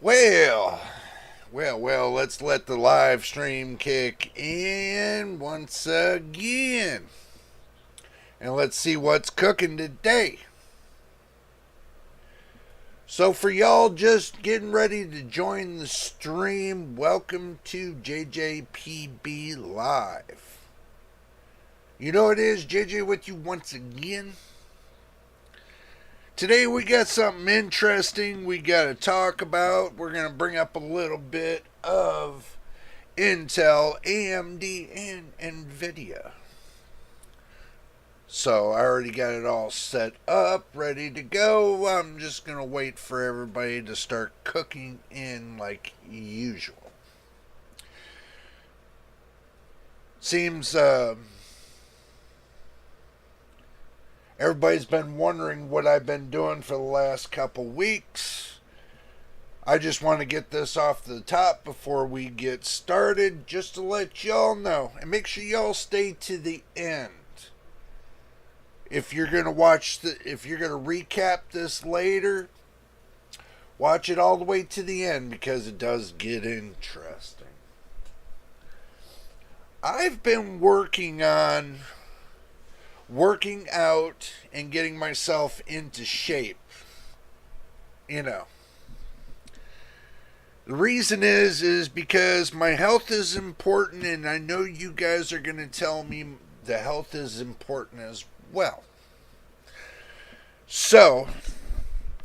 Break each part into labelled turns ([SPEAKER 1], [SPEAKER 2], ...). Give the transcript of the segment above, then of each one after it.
[SPEAKER 1] Well, let's let the live stream kick in once again. And let's see what's cooking today. So, for y'all just getting ready to join the stream, welcome to JJPB Live. You know it is JJ with you once again. Today we got something interesting we got to talk about. We're going to bring up a little bit of Intel, AMD, and Nvidia. So I already got it all set up, ready to go. I'm just going to wait for everybody to start cooking in like usual. Seems everybody's been wondering what I've been doing for the last couple weeks. I just want to get this off the top before we get started, just to let y'all know. And make sure y'all stay to the end. If you're going to recap this later, watch it all the way to the end because it does get interesting. I've been working out and getting myself into shape. You know. The reason is because my health is important, and I know you guys are going to tell me the health is important as well. So,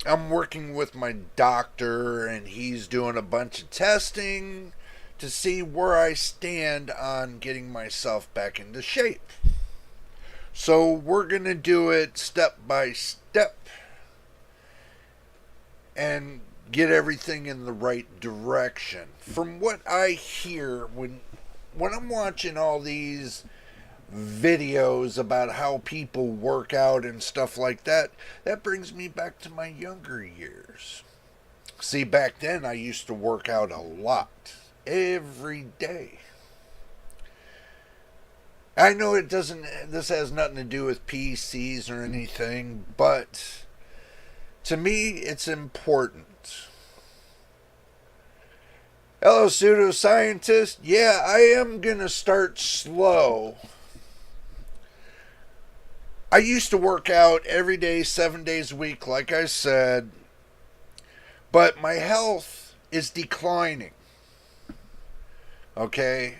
[SPEAKER 1] I'm working with my doctor, and he's doing a bunch of testing to see where I stand on getting myself back into shape. So, we're going to do it step by step and get everything in the right direction. From what I hear when I'm watching all these videos about how people work out and stuff like that, that brings me back to my younger years. See, back then I used to work out a lot, every day. I know this has nothing to do with PCs or anything, but to me it's important. Hello, pseudoscientist. Yeah, I am going to start slow. I used to work out every day, 7 days a week, like I said, but my health is declining. Okay?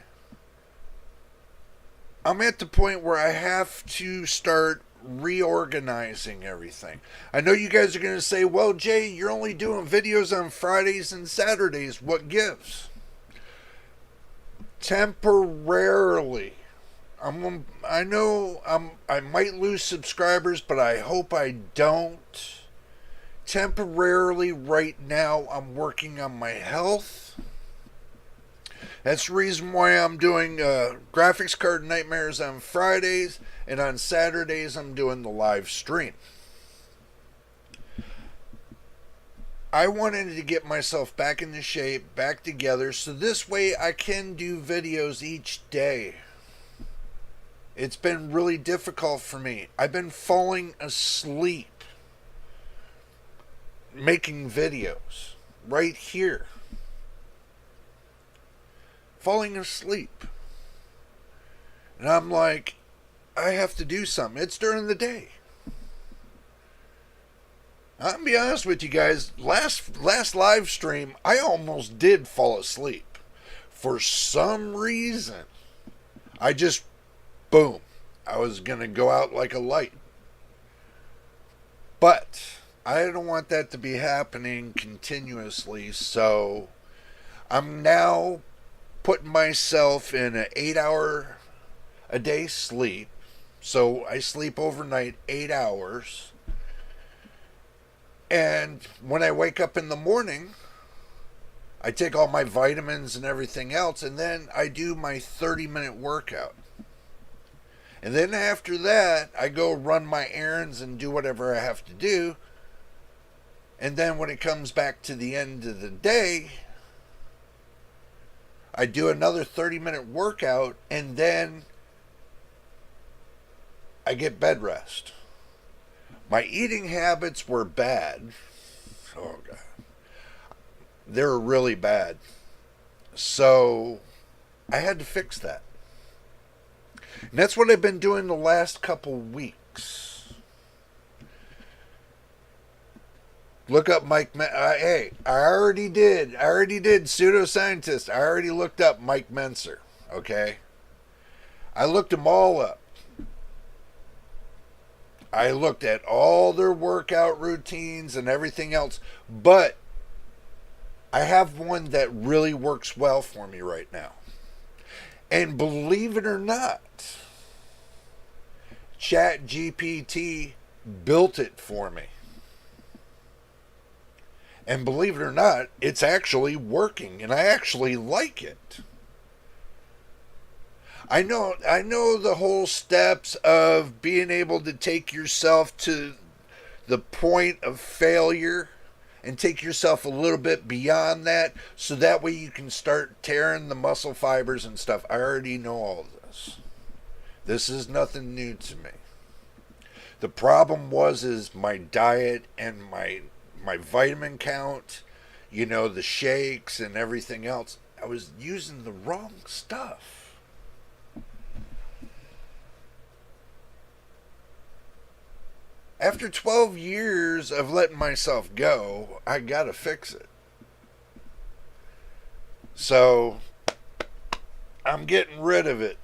[SPEAKER 1] I'm at the point where I have to start reorganizing everything. I know you guys are going to say, well, Jay, you're only doing videos on Fridays and Saturdays. What gives? Temporarily. I might lose subscribers, but I hope I don't. Temporarily, right now, I'm working on my health. That's the reason why I'm doing graphics card nightmares on Fridays, and on Saturdays I'm doing the live stream. I wanted to get myself back into shape, back together, so this way I can do videos each day. It's been really difficult for me. I've been falling asleep making videos right here. Falling asleep. And I'm like, I have to do something. It's during the day. I'm gonna be honest with you guys. Last live stream, I almost did fall asleep. For some reason, I just, boom, I was gonna go out like a light. But I don't want that to be happening continuously, so I'm now putting myself in an 8-hour a day sleep. So I sleep overnight 8 hours. And when I wake up in the morning, I take all my vitamins and everything else, and then I do my 30-minute workout. And then after that, I go run my errands and do whatever I have to do. And then when it comes back to the end of the day, I do another 30-minute workout, and then I get bed rest. My eating habits were bad. Oh, God. they were really bad. So I had to fix that. And that's what I've been doing the last couple weeks. Look up Mike. Hey, I already did. Pseudoscientist. I already looked up Mike Menser. Okay. I looked them all up. I looked at all their workout routines and everything else. But I have one that really works well for me right now. And believe it or not, ChatGPT built it for me. And believe it or not, it's actually working, and I actually like it. I know the whole steps of being able to take yourself to the point of failure and take yourself a little bit beyond that, so that way you can start tearing the muscle fibers and stuff. I already know all this. This is nothing new to me. The problem is my diet and my vitamin count, the shakes and everything else. I was using the wrong stuff. After 12 years of letting myself go, I gotta fix it. So, I'm getting rid of it.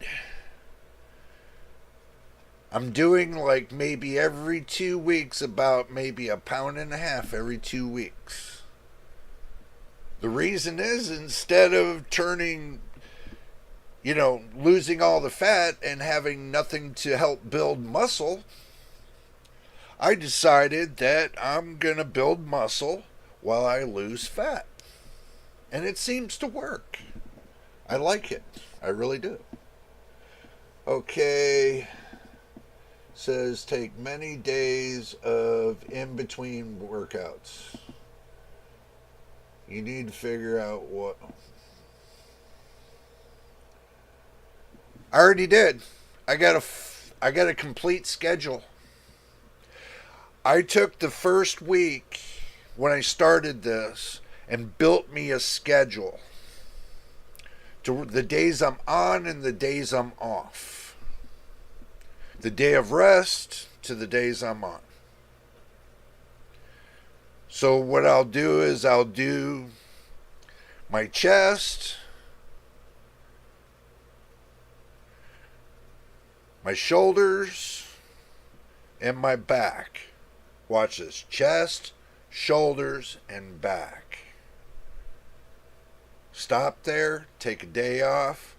[SPEAKER 1] I'm doing like maybe every 2 weeks, about maybe 1.5 pounds every 2 weeks. The reason is, instead of turning, losing all the fat and having nothing to help build muscle, I decided that I'm going to build muscle while I lose fat. And it seems to work. I like it. I really do. Okay. Says take many days of in-between workouts. You need to figure out what... I already did. I got a complete schedule. I took the first week when I started this and built me a schedule to the days I'm on and the days I'm off. The day of rest to the days I'm on. So what I'll do is I'll do my chest, my shoulders, and my back. Watch this. Chest, shoulders, and back. Stop there. Take a day off.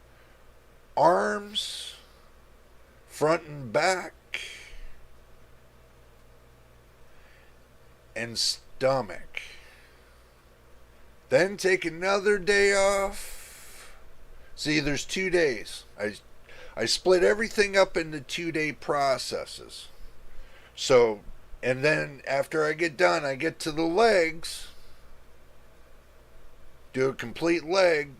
[SPEAKER 1] Arms, front and back, and stomach. Then take another day off. See, there's 2 days. I split everything up into 2-day processes. So, and then after I get done, I get to the legs, do a complete leg,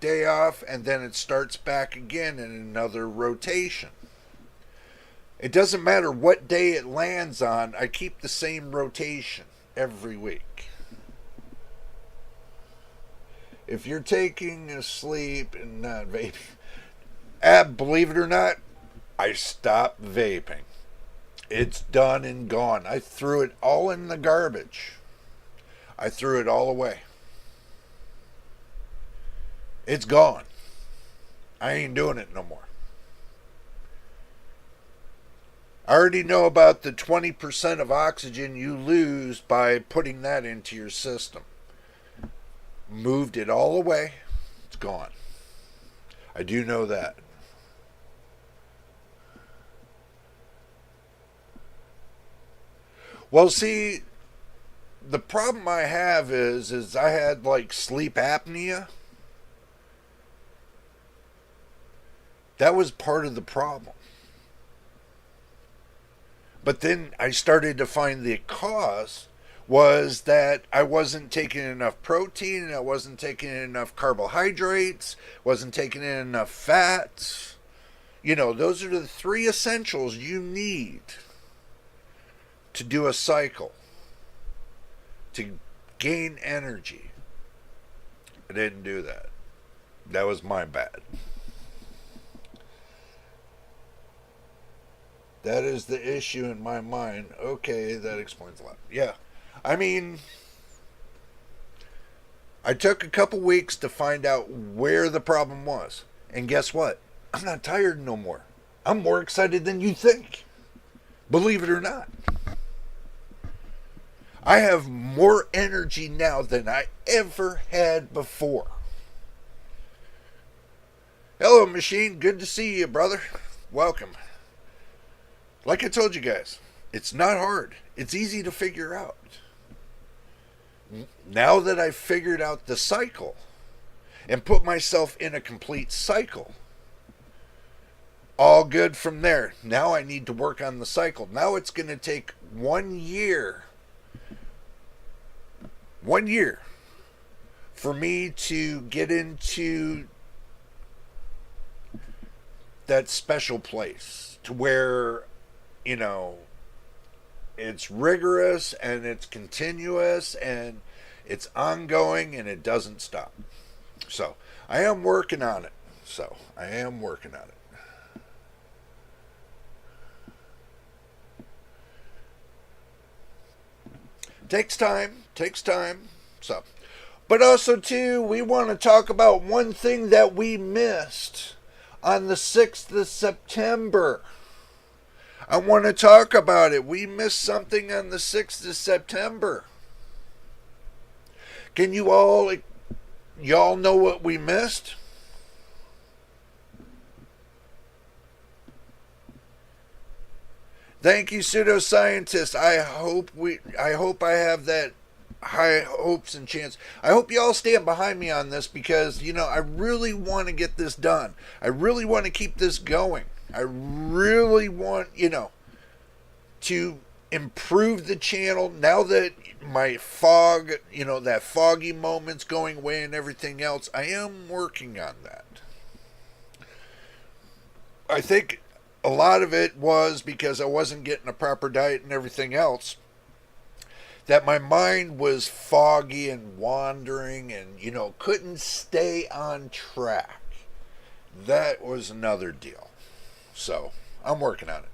[SPEAKER 1] day off, and then it starts back again in another rotation. It doesn't matter what day it lands on, I keep the same rotation every week. If you're taking a sleep and not vaping, believe it or not, I stopped vaping. It's done and gone. I threw it all in the garbage. I threw it all away. It's gone. I ain't doing it no more. I already know about the 20% of oxygen you lose by putting that into your system. Moved it all away. It's gone. I do know that. Well, see, the problem I have is I had like sleep apnea. That was part of the problem. But then I started to find the cause was that I wasn't taking enough protein, and I wasn't taking enough carbohydrates, wasn't taking in enough fats. Those are the 3 essentials you need to do a cycle, to gain energy. I didn't do that. That was my bad. That is the issue in my mind. Okay, that explains a lot. Yeah. I mean, I took a couple weeks to find out where the problem was. And guess what? I'm not tired no more. I'm more excited than you think. Believe it or not. I have more energy now than I ever had before. Hello, Machine. Good to see you, brother. Welcome. Like I told you guys, it's not hard. It's easy to figure out. Now that I've figured out the cycle and put myself in a complete cycle, all good from there. Now I need to work on the cycle. Now it's going to take 1 year. 1 year for me to get into that special place to where, you know, it's rigorous and it's continuous and it's ongoing and it doesn't stop. So I am working on it. Takes time. So, but also too, we want to talk about one thing that we missed on the 6th of September. I want to talk about it. We missed something on the 6th of September. Can y'all know what we missed? Thank you, pseudoscientist. I hope I have that high hopes and chance. I hope you all stand behind me on this because, you know, I really want to get this done. I really want to keep this going. I really want, you know, to improve the channel now that my fog, you know, that foggy moment's going away and everything else. I am working on that. I think a lot of it was because I wasn't getting a proper diet and everything else. That my mind was foggy and wandering and, you know, couldn't stay on track. That was another deal. So, I'm working on it.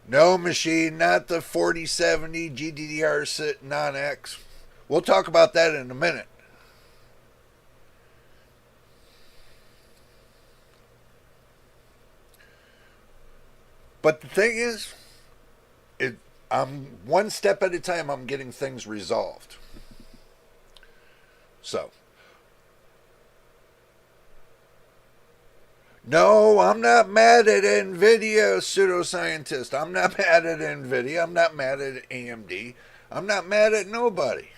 [SPEAKER 1] No, Machine, not the 4070 GDDR sitting on X. We'll talk about that in a minute. But the thing is, I'm one step at a time, I'm getting things resolved. So. No, I'm not mad at Nvidia, pseudoscientist. I'm not mad at Nvidia. I'm not mad at AMD. I'm not mad at nobody.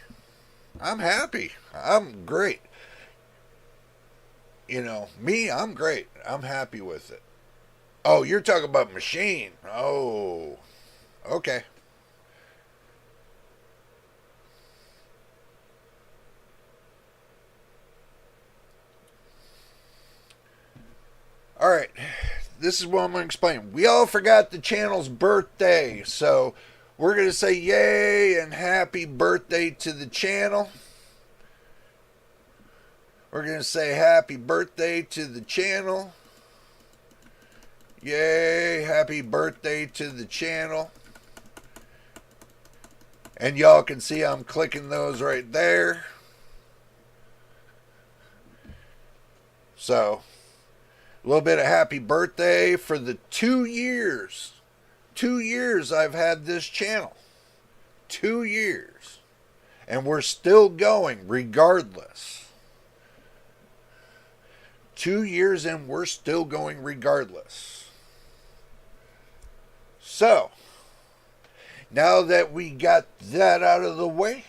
[SPEAKER 1] I'm happy. I'm great. You know, me, I'm great. I'm happy with it. Oh, you're talking about Machine. Oh, okay. Alright, this is what I'm going to explain. We all forgot the channel's birthday, so we're going to say yay and happy birthday to the channel. We're going to say happy birthday to the channel. Yay, happy birthday to the channel. And y'all can see I'm clicking those right there. So, a little bit of happy birthday for the 2 years. 2 years I've had this channel. 2 years. And we're still going regardless. 2 years and we're still going regardless. So, now that we got that out of the way,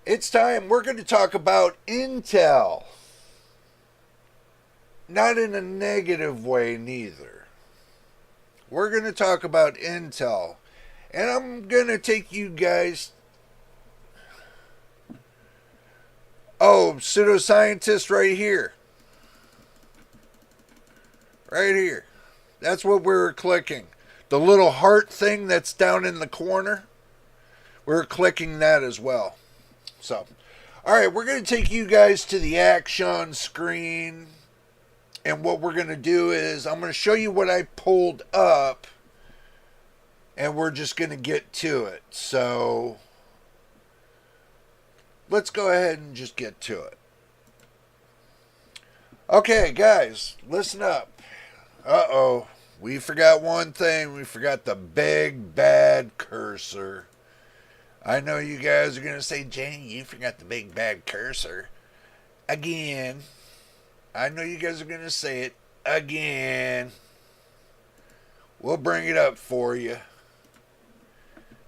[SPEAKER 1] it's time. We're going to talk about Intel. Not in a negative way, neither. We're going to talk about Intel. And I'm going to take you guys... Oh, pseudoscientist right here. Right here. That's what we were clicking. The little heart thing that's down in the corner. We're clicking that as well. So, all right, we're going to take you guys to the action screen. And what we're going to do is I'm going to show you what I pulled up. And we're just going to get to it. So, let's go ahead and just get to it. Okay, guys, listen up. Uh-oh. We forgot one thing. We forgot the big bad cursor. I know you guys are going to say, Jane, you forgot the big bad cursor. Again. I know you guys are going to say it again. We'll bring it up for you.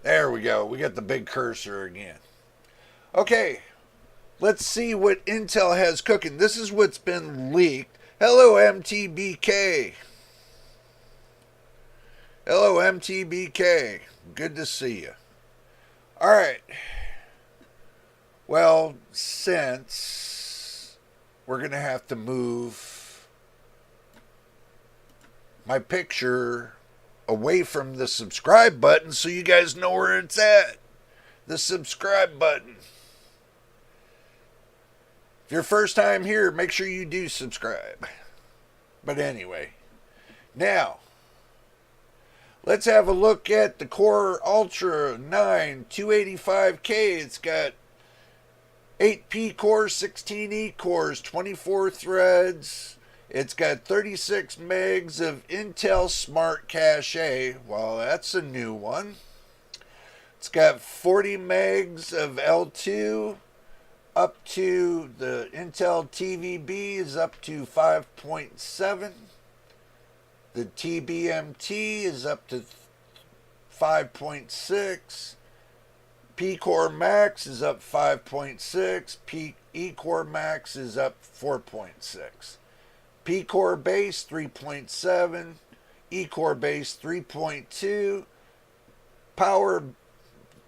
[SPEAKER 1] There we go. We got the big cursor again. Okay. Let's see what Intel has cooking. This is what's been leaked. Hello, MTBK. Hello, MTBK. Good to see you. All right. Well, since we're going to have to move my picture away from the subscribe button so you guys know where it's at. The subscribe button. If you're first time here, make sure you do subscribe. But anyway, now let's have a look at the Core Ultra 9 285K. It's got 8P cores, 16E cores, 24 threads. It's got 36 megs of Intel Smart Cache. Well, that's a new one. It's got 40 megs of L2. Up to the Intel TVB is up to 5.7. The TBMT is up to 5.6. P-Core Max is up 5.6. E-Core Max is up 4.6. P-Core Base 3.7. E-Core Base 3.2. Power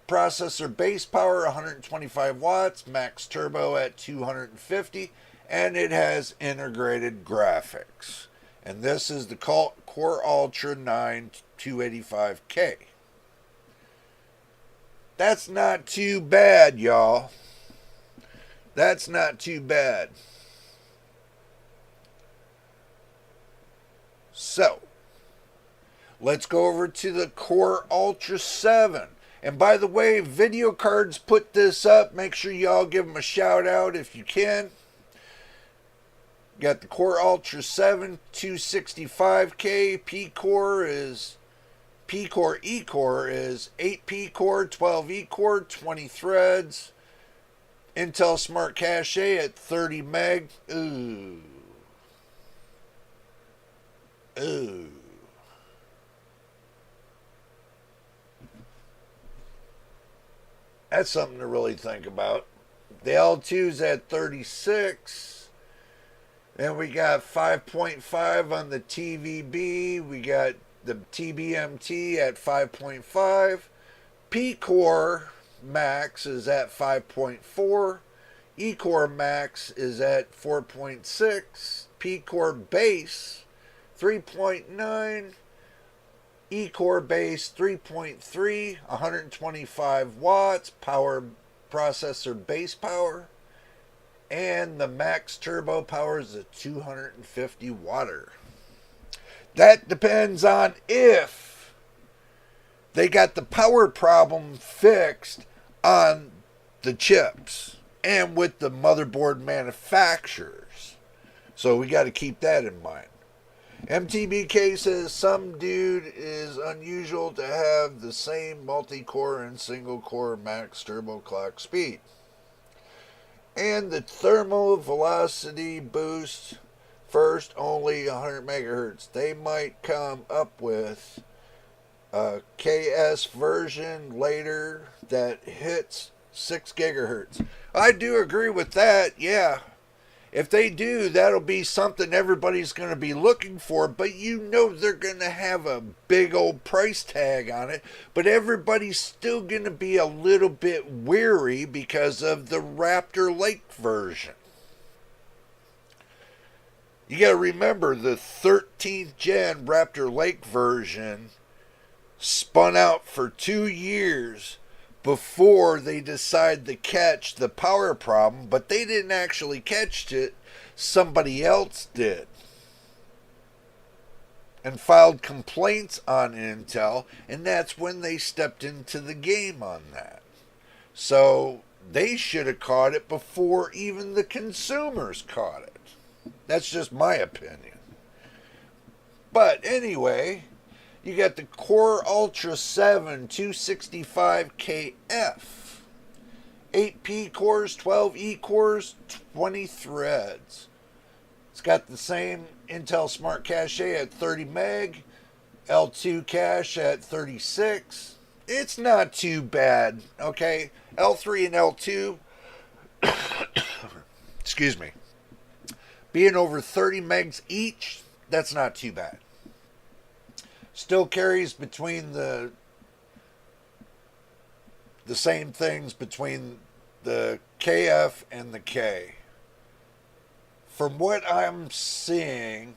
[SPEAKER 1] processor base power 125 watts, max turbo at 250, and it has integrated graphics. And this is the Core Ultra 9 285K. That's not too bad, y'all. That's not too bad. So, let's go over to the Core Ultra 7. And by the way, Video Cards put this up. Make sure y'all give them a shout out if you can. Got the Core Ultra 7 265K. P-Core E-Core is 8P core, 12E core, 20 threads. Intel Smart Cache at 30 meg. Ooh. Ooh. That's something to really think about. The L2's at 36. Then we got 5.5 on the TVB. We got the TBMT at 5.5. P-Core Max is at 5.4. E-Core Max is at 4.6. P-Core Base 3.9. E-Core Base 3.3, 125 watts, power processor base power, and the max turbo power is a 250 watt. That depends on if they got the power problem fixed on the chips and with the motherboard manufacturers. So we got to keep that in mind. MTBK says some dude is unusual to have the same multi-core and single-core max turbo clock speed. And the thermal velocity boost first only 100 megahertz. They might come up with a KS version later that hits 6 gigahertz. I do agree with that, yeah. If they do, that'll be something everybody's going to be looking for, but you know they're going to have a big old price tag on it, but everybody's still going to be a little bit weary because of the Raptor Lake version. You got to remember the 13th gen Raptor Lake version spun out for 2 years, before they decide to catch the power problem, but they didn't actually catch it. Somebody else did. And filed complaints on Intel, and that's when they stepped into the game on that. So they should have caught it before even the consumers caught it. That's just my opinion. But anyway, you got the Core Ultra 7 265KF. 8P cores, 12E cores, 20 threads. It's got the same Intel Smart Cache at 30 meg, L2 cache at 36. It's not too bad, okay? L3 and L2, excuse me, being over 30 megs each, that's not too bad. Still carries between the same things between the KF and the K. From what I'm seeing,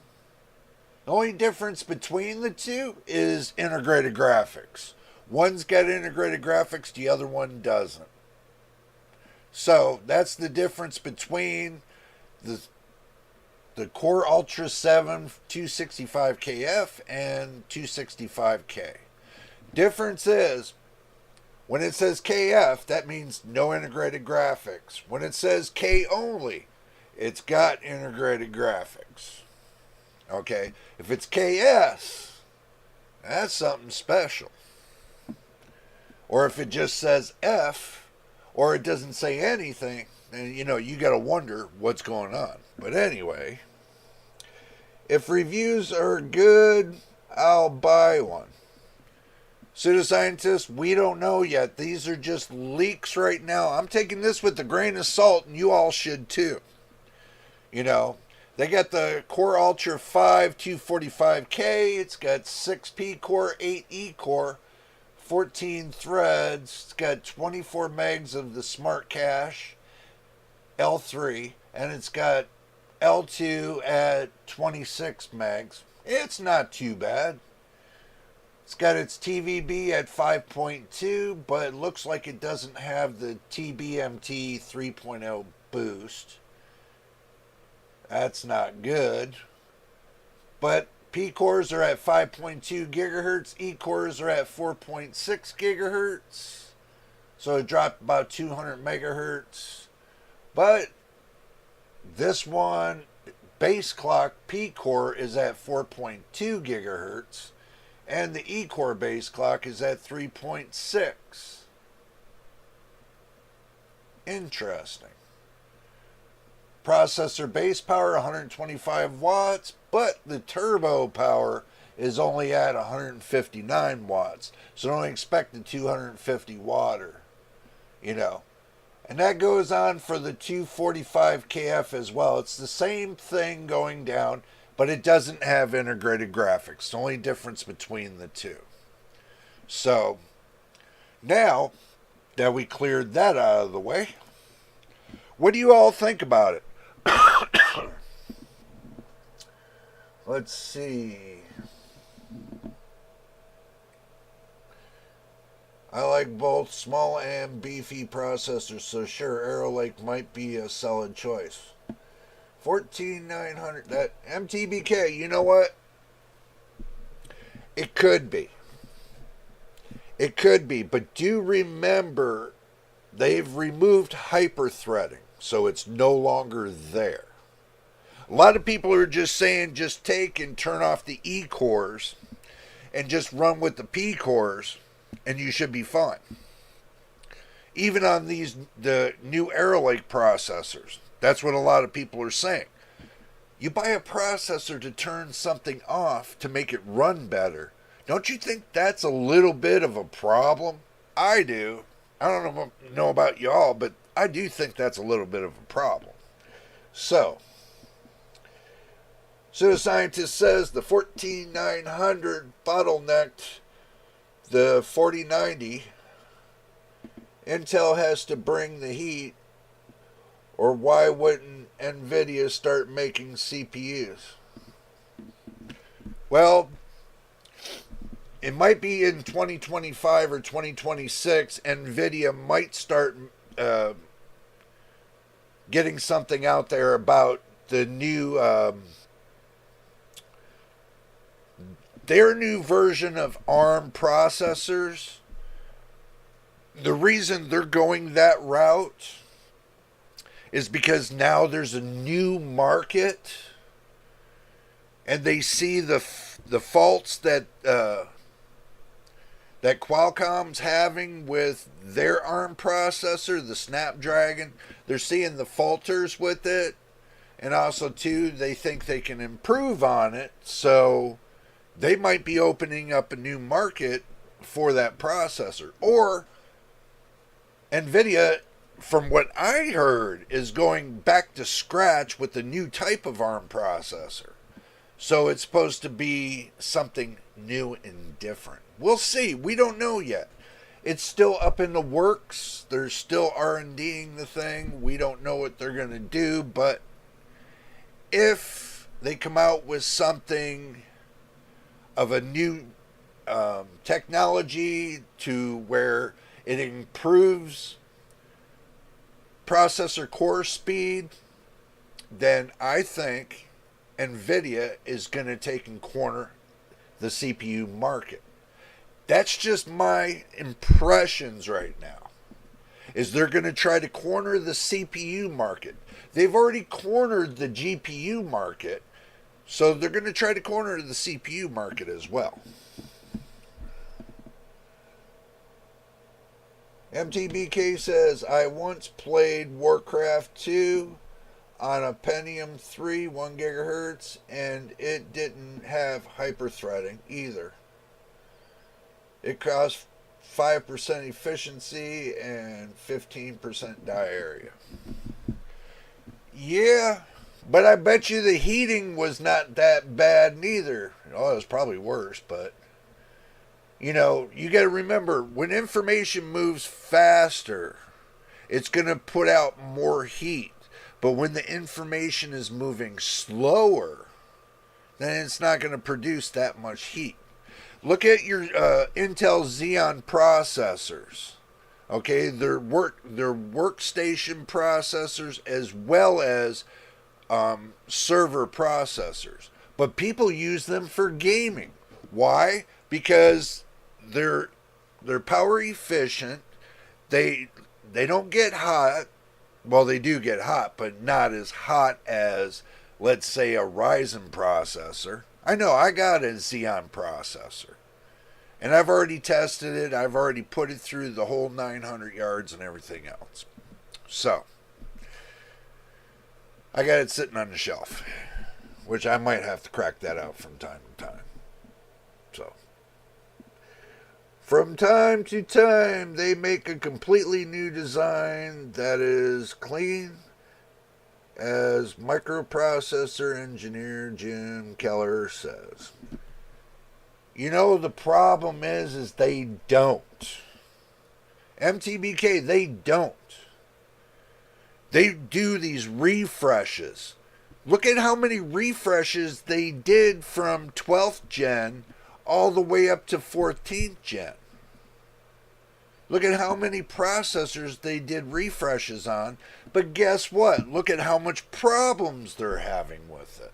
[SPEAKER 1] the only difference between the two is integrated graphics. One's got integrated graphics, the other one doesn't. So that's the difference between the Core Ultra 7 265KF and 265K. Difference is, when it says KF, that means no integrated graphics. When it says K only, it's got integrated graphics. Okay? If it's KS, that's something special. Or if it just says F, or it doesn't say anything, then you got to wonder what's going on. But anyway, if reviews are good, I'll buy one. Pseudoscientists, we don't know yet. These are just leaks right now. I'm taking this with a grain of salt, and you all should too. They got the Core Ultra 5 245K. It's got 6P core, 8E core, 14 threads. It's got 24 megs of the Smart Cache, L3, and it's got L2 at 26 megs. It's not too bad. It's got its TVB at 5.2, but it looks like it doesn't have the TBMT 3.0 boost. That's not good. But P cores are at 5.2 gigahertz. E cores are at 4.6 gigahertz. So it dropped about 200 megahertz. But this one, base clock P core is at 4.2 gigahertz. And the E core base clock is at 3.6. Interesting. Processor base power 125 watts, but the turbo power is only at 159 watts. So don't expect the 250 watter, And that goes on for the 245KF as well. It's the same thing going down, but it doesn't have integrated graphics. The only difference between the two. So now that we cleared that out of the way, what do you all think about it? Let's see. I like both small and beefy processors, so sure, Arrow Lake might be a solid choice. 14900, that MTBK, you know what? It could be. It could be, but do remember they've removed hyper-threading, so it's no longer there. A lot of people are just saying just take and turn off the E cores and just run with the P cores and you should be fine. Even on the new Arrow Lake processors, that's what a lot of people are saying. You buy a processor to turn something off to make it run better. Don't you think that's a little bit of a problem? I do. I don't know about y'all, but I do think that's a little bit of a problem. So, Pseudoscientist says the 14900 bottlenecked the 4090. Intel has to bring the heat, or why wouldn't Nvidia start making CPUs? Well, it might be in 2025 or 2026, Nvidia might start getting something out there about the new their new version of ARM processors. The reason they're going that route is because now there's a new market, and they see the faults that that Qualcomm's having with their ARM processor, the Snapdragon. They're seeing the falters with it, and also too, they think they can improve on it, so they might be opening up a new market for that processor. Or Nvidia, from what I heard, is going back to scratch with a new type of ARM processor. So it's supposed to be something new and different. We'll see. We don't know yet. It's still up in the works. They're still R&Ding the thing. We don't know what they're going to do. But if they come out with something of a new technology to where it improves processor core speed, then I think Nvidia is going to take and corner the CPU market. That's just my impressions right now. Is they're going to try to corner the CPU market. They've already cornered the GPU market, so they're going to try to corner the CPU market as well. MTBK says, I once played Warcraft 2 on a Pentium 3 1 gigahertz, and it didn't have hyperthreading either. It cost 5% efficiency and 15% die area. Yeah, but I bet you the heating was not that bad neither. Oh, it was probably worse, but you know, you got to remember, when information moves faster, it's going to put out more heat. But when the information is moving slower, then it's not going to produce that much heat. Look at your Intel Xeon processors. Okay, they're workstation processors as well as server processors. But people use them for gaming. Why? Because they're power efficient. They don't get hot. Well, they do get hot, but not as hot as, let's say, a Ryzen processor. I know, I got a Xeon processor. And I've already tested it. I've already put it through the whole 900 yards and everything else. So, I got it sitting on the shelf, which I might have to crack that out from time to time. So, from time to time, they make a completely new design that is clean, as microprocessor engineer Jim Keller says. You know, the problem is they don't. MTBK, they don't. They do these refreshes. Look at how many refreshes they did from 12th gen all the way up to 14th gen. Look at how many processors they did refreshes on. But guess what? Look at how much problems they're having with it.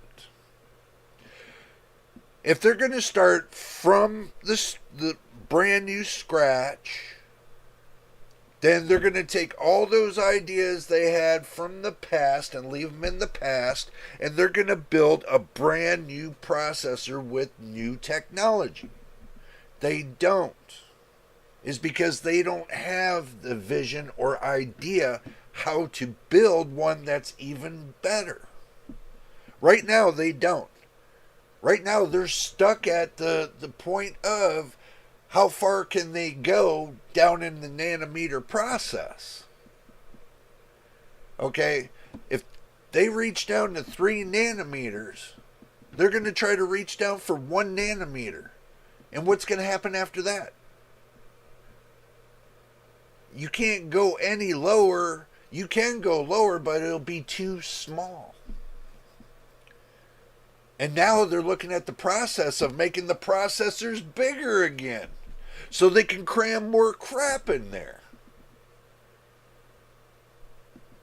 [SPEAKER 1] If they're going to start from the brand new scratch, then they're going to take all those ideas they had from the past and leave them in the past, and they're going to build a brand new processor with new technology. They don't. Is because they don't have the vision or idea how to build one that's even better. Right now, they don't. Right now, they're stuck at the point of how far can they go down in the nanometer process. Okay, if they reach down to 3 nanometers, they're going to try to reach down for 1 nanometer. And what's going to happen after that? You can't go any lower. You can go lower, but it'll be too small. And now they're looking at the process of making the processors bigger again so they can cram more crap in there.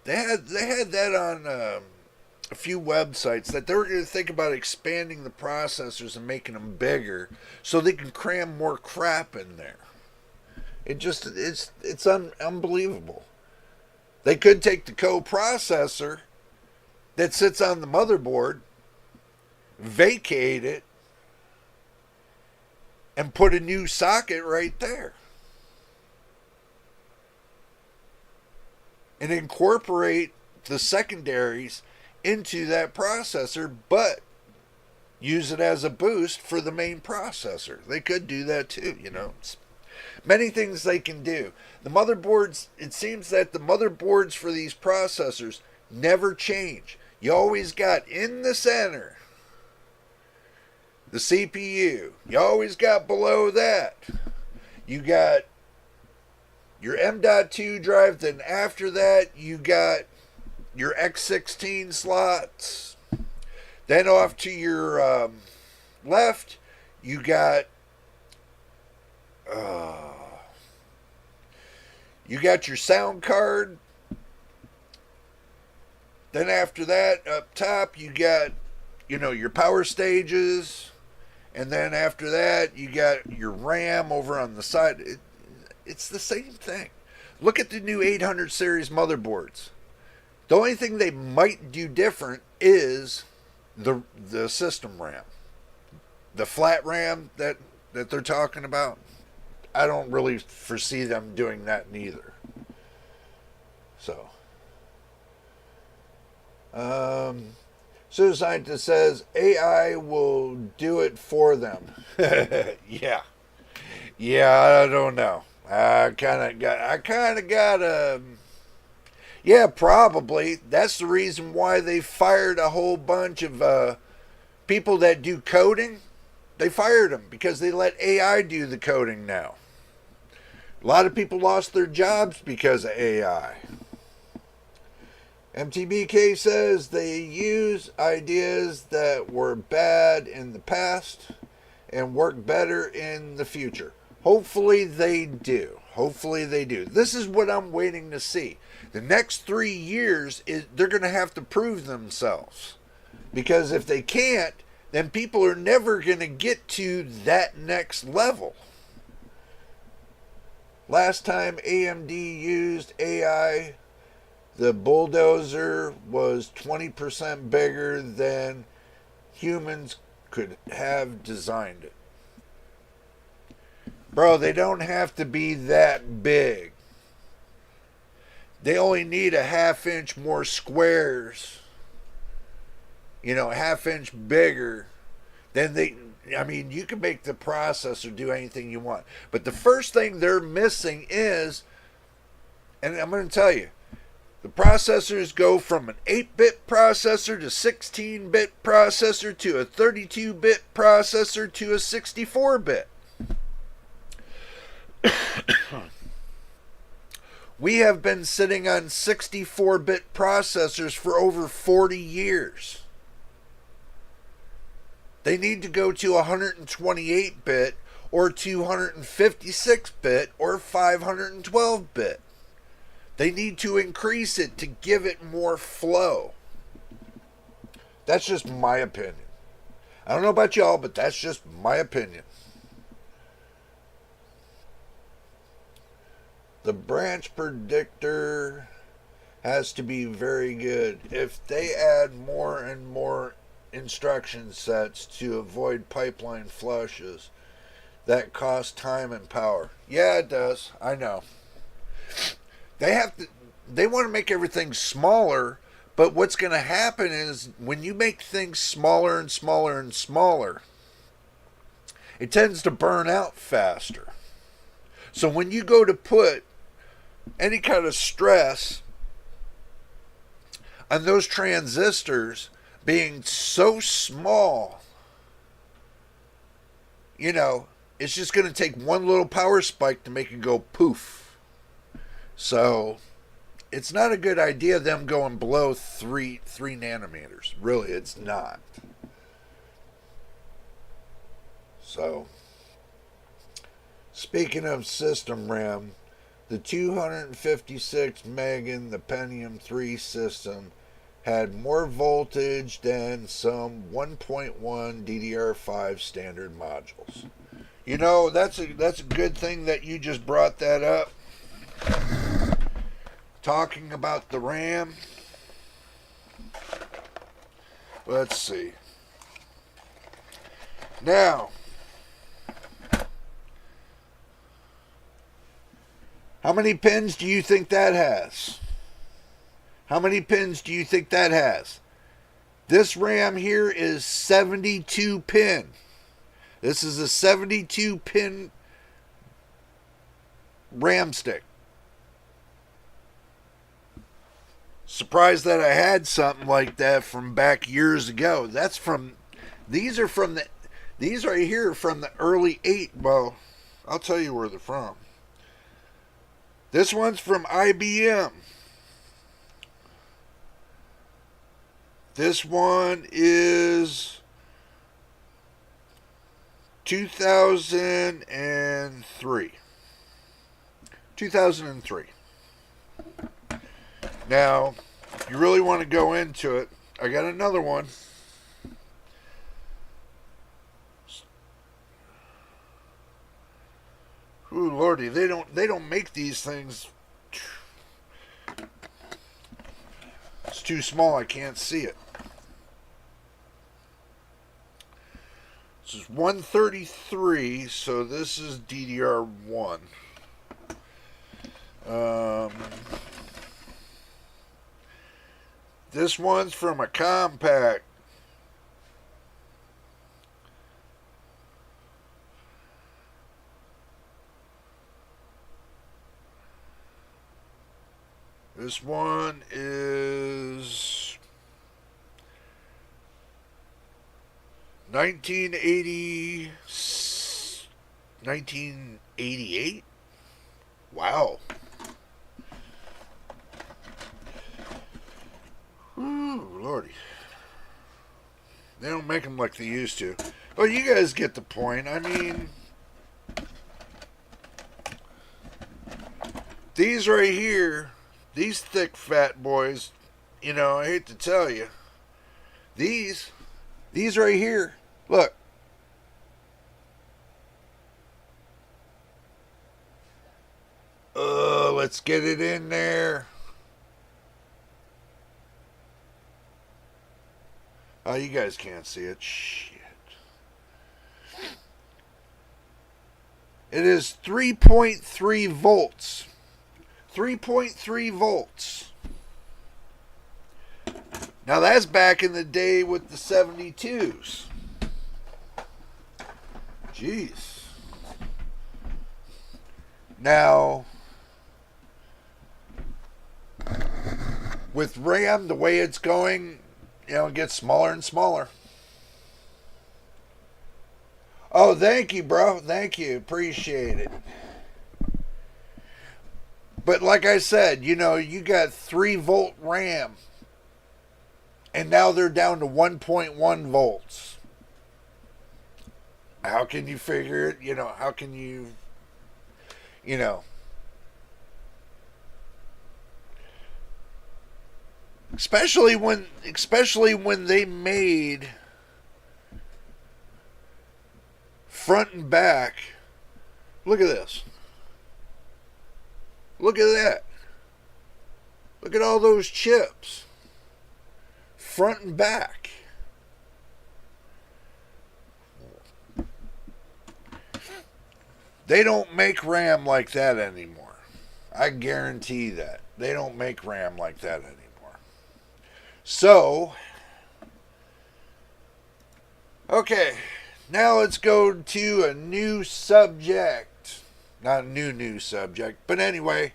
[SPEAKER 1] They had that on a few websites, that they were going to think about expanding the processors and making them bigger so they can cram more crap in there. It's unbelievable. They could take the coprocessor that sits on the motherboard, vacate it, and put a new socket right there. And incorporate the secondaries into that processor, but use it as a boost for the main processor. They could do that too, you know. It's many things they can do. The motherboards, it seems that the motherboards for these processors never change. You always got in the center the CPU. You always got below that. You got your M.2 drive, then after that you got your X16 slots. Then off to your left, you got your sound card. Then after that, up top, you got, you know, your power stages. And then after that, you got your RAM over on the side. It's the same thing. Look at the new 800 series motherboards. The only thing they might do different is the system RAM. The flat RAM that they're talking about, I don't really foresee them doing that neither. So, Pseudoscientist says AI will do it for them. Yeah, I don't know. I kind of got. Yeah, probably. That's the reason why they fired a whole bunch of people that do coding. They fired them because they let AI do the coding now. A lot of people lost their jobs because of AI. MTBK says they use ideas that were bad in the past and work better in the future. Hopefully they do. This is what I'm waiting to see. The next 3 years, they're going to have to prove themselves. Because if they can't, then people are never going to get to that next level. Last time AMD used AI, the bulldozer was 20% bigger than humans could have designed it. Bro, they don't have to be that big. They only need a half-inch more squares. You know, a half-inch bigger. Then you can make the processor do anything you want. But the first thing they're missing is, and I'm going to tell you, the processors go from an 8-bit processor to 16-bit processor to a 32-bit processor to a 64-bit. We have been sitting on 64-bit processors for over 40 years. They need to go to 128-bit or 256-bit or 512-bit. They need to increase it to give it more flow. That's just my opinion. I don't know about y'all, but that's just my opinion. The branch predictor has to be very good. If they add more and more instruction sets to avoid pipeline flushes, that costs time and power. Yeah, it does. I know. They want to make everything smaller, but what's going to happen is when you make things smaller and smaller and smaller, it tends to burn out faster. So when you go to put any kind of stress on those transistors being so small, you know, it's just going to take one little power spike to make it go poof. So it's not a good idea them going below 3 nanometers. Really, it's not. So, speaking of system RAM, the 256 meg in the Pentium 3 system had more voltage than some 1.1 DDR5 standard modules. You know, that's a good thing that you just brought that up. Talking about the RAM. Let's see. Now, how many pins do you think that has? How many pins do you think that has? This RAM here is 72 pin. This is a 72 pin RAM stick. Surprised that I had something like that from back years ago. These are right here from the early 8. Well, I'll tell you where they're from. This one's from IBM. This one is 2003. 2003. Now, if you really want to go into it, I got another one. Ooh, lordy, they don't make these things. It's too small, I can't see it. This is 133, so this is DDR1. This one's from a compact. This one is 1988. Wow. Ooh, lordy. They don't make them like they used to. Oh, you guys get the point. I mean, these right here, these thick fat boys, you know, I hate to tell you, these right here, look. Let's get it in there. Oh, you guys can't see it. Shit. It is 3.3 volts. 3.3 volts. Now that's back in the day with the 72s. Jeez. Now, with RAM, the way it's going, you know, it gets smaller and smaller. Oh, thank you, bro. Thank you. Appreciate it. But like I said, you know, you got 3 volt RAM. And now they're down to 1.1 volts. How can you figure it? You know, how can you know. Especially when they made front and back. Look at this. Look at that. Look at all those chips. Front and back. They don't make RAM like that anymore. I guarantee that. They don't make RAM like that anymore. So, okay, now let's go to a new subject. Not a new subject, but anyway,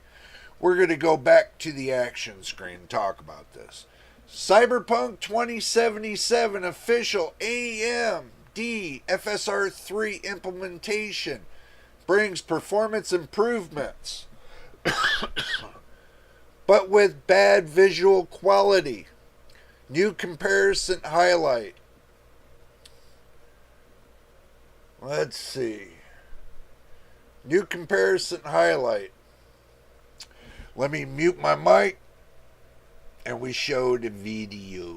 [SPEAKER 1] we're going to go back to the action screen and talk about this. Cyberpunk 2077 official AMD FSR3 implementation brings performance improvements, but with bad visual quality. New comparison highlight. Let's see. New comparison highlight. Let me mute my mic and we show the video.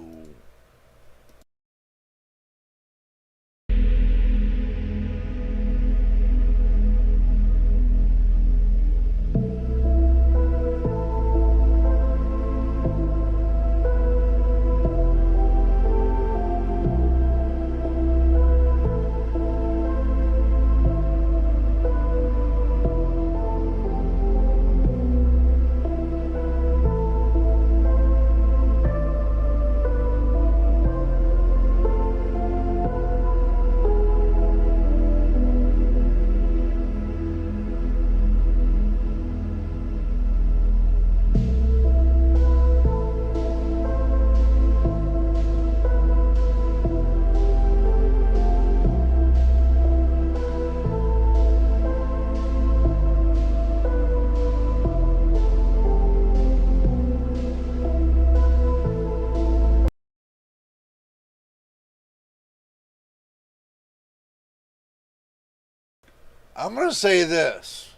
[SPEAKER 1] I'm going to say this,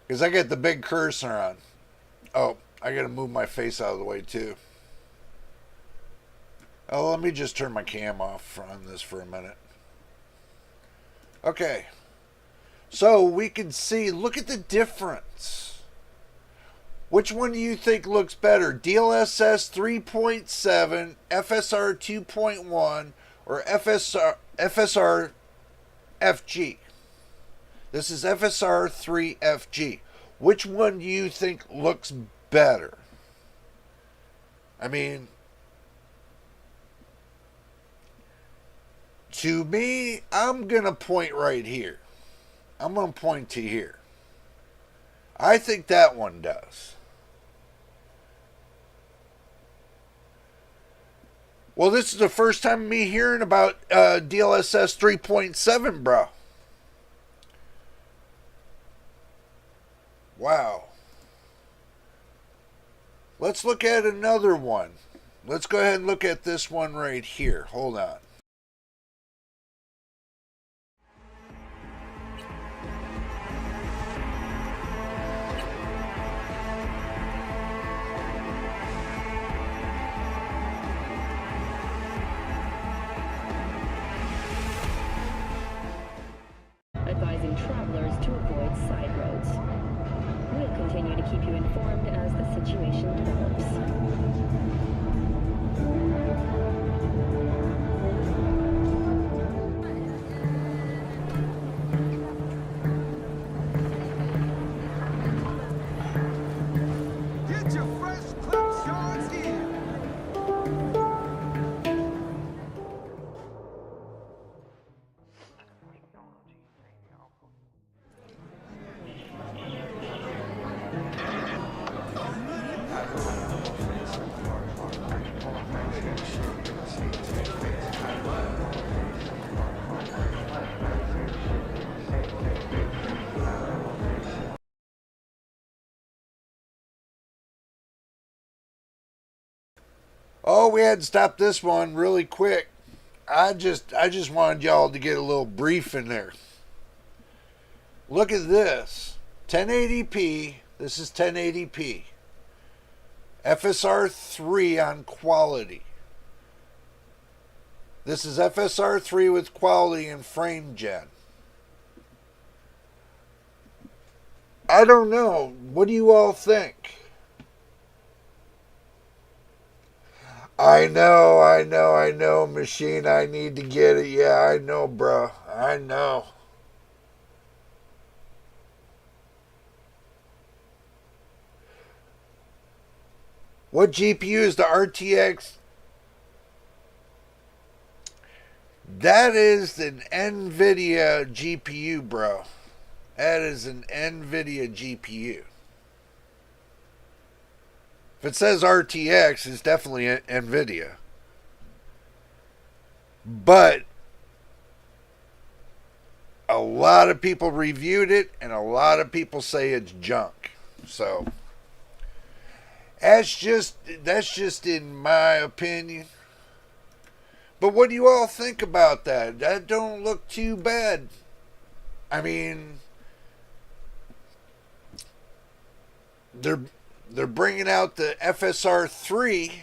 [SPEAKER 1] because I got the big cursor on. Oh, I got to move my face out of the way too. Oh, let me just turn my cam off on this for a minute. Okay. So we can see, look at the difference. Which one do you think looks better? DLSS 3.7, FSR 2.1, or FSR FG? This is FSR 3FG. Which one do you think looks better? I mean, to me, I'm going to point right here. I'm going to point to here. I think that one does. Well, this is the first time of me hearing about DLSS 3.7, bro. Wow. Let's look at another one. Let's go ahead and look at this one right here. Hold on.
[SPEAKER 2] Advising travelers to avoid side roads. We'll continue to keep you informed as the situation develops.
[SPEAKER 3] Get your fresh clip shots here.
[SPEAKER 1] Oh, we had to stop this one really quick. I just wanted y'all to get a little brief in there. Look at this. 1080p. This is 1080p. FSR 3 on quality. This is FSR 3 with quality and frame gen. I don't know. What do you all think? I know, machine. I need to get it. Yeah, I know, bro. I know. What GPU is the RTX? That is an Nvidia GPU, bro. That is an Nvidia GPU. If it says RTX, it's definitely Nvidia. But a lot of people reviewed it, and a lot of people say it's junk. So that's just in my opinion. But what do you all think about that? That don't look too bad. I mean, they're bringing out the FSR 3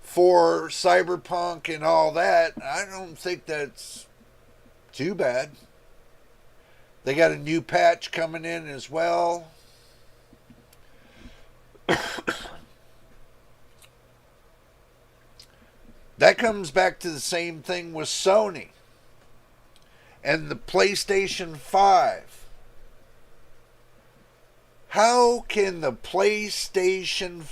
[SPEAKER 1] for Cyberpunk and all that. I don't think that's too bad. They got a new patch coming in as well. That comes back to the same thing with Sony and the PlayStation 5. How can the PlayStation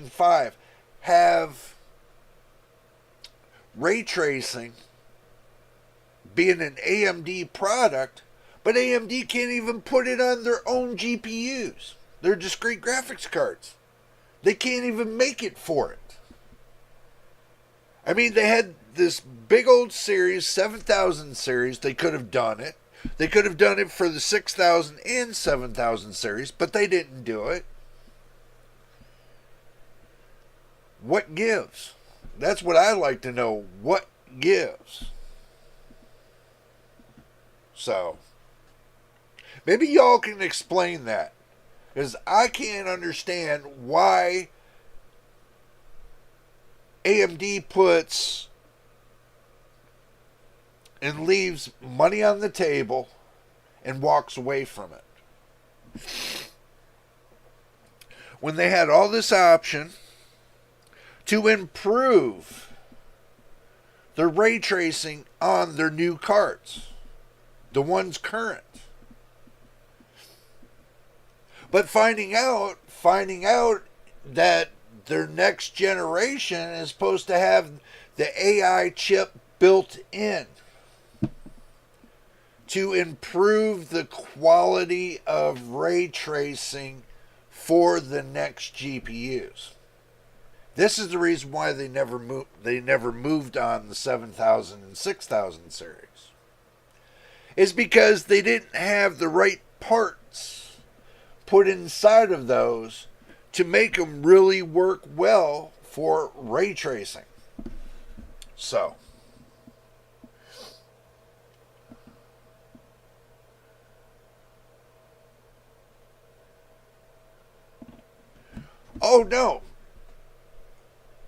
[SPEAKER 1] 5 have ray tracing being an AMD product, but AMD can't even put it on their own GPUs, their discrete graphics cards? They can't even make it for it. I mean, they had this big old series, 7000 series. They could have done it. They could have done it for the 6000 and 7000 series, but they didn't do it. What gives? That's what I like to know. What gives? So, maybe y'all can explain that. Because I can't understand why AMD puts and leaves money on the table and walks away from it, when they had all this option to improve the ray tracing on their new cards, the ones current. But finding out that their next generation is supposed to have the AI chip built in to improve the quality of ray tracing for the next GPUs. This is the reason why they never moved on the 7000 and 6000 series. It's because they didn't have the right parts put inside of those to make them really work well for ray tracing. So, oh no,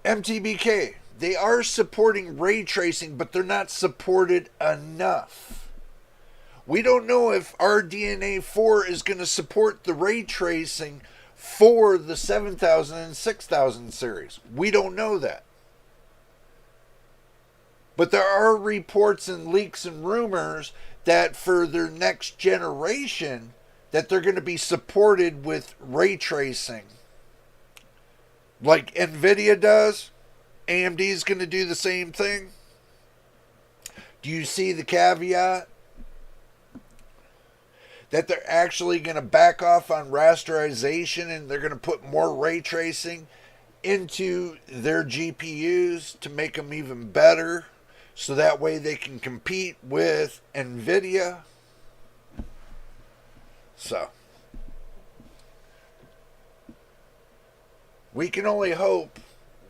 [SPEAKER 1] MTBK, they are supporting ray tracing, but they're not supported enough. We don't know if RDNA 4 is going to support the ray tracing for the 7000 and 6000 series. We don't know that. But there are reports and leaks and rumors that for their next generation, that they're going to be supported with ray tracing. Like Nvidia does, AMD is going to do the same thing. Do you see the caveat? That they're actually going to back off on rasterization and they're going to put more ray tracing into their GPUs to make them even better, so that way they can compete with Nvidia. So, we can only hope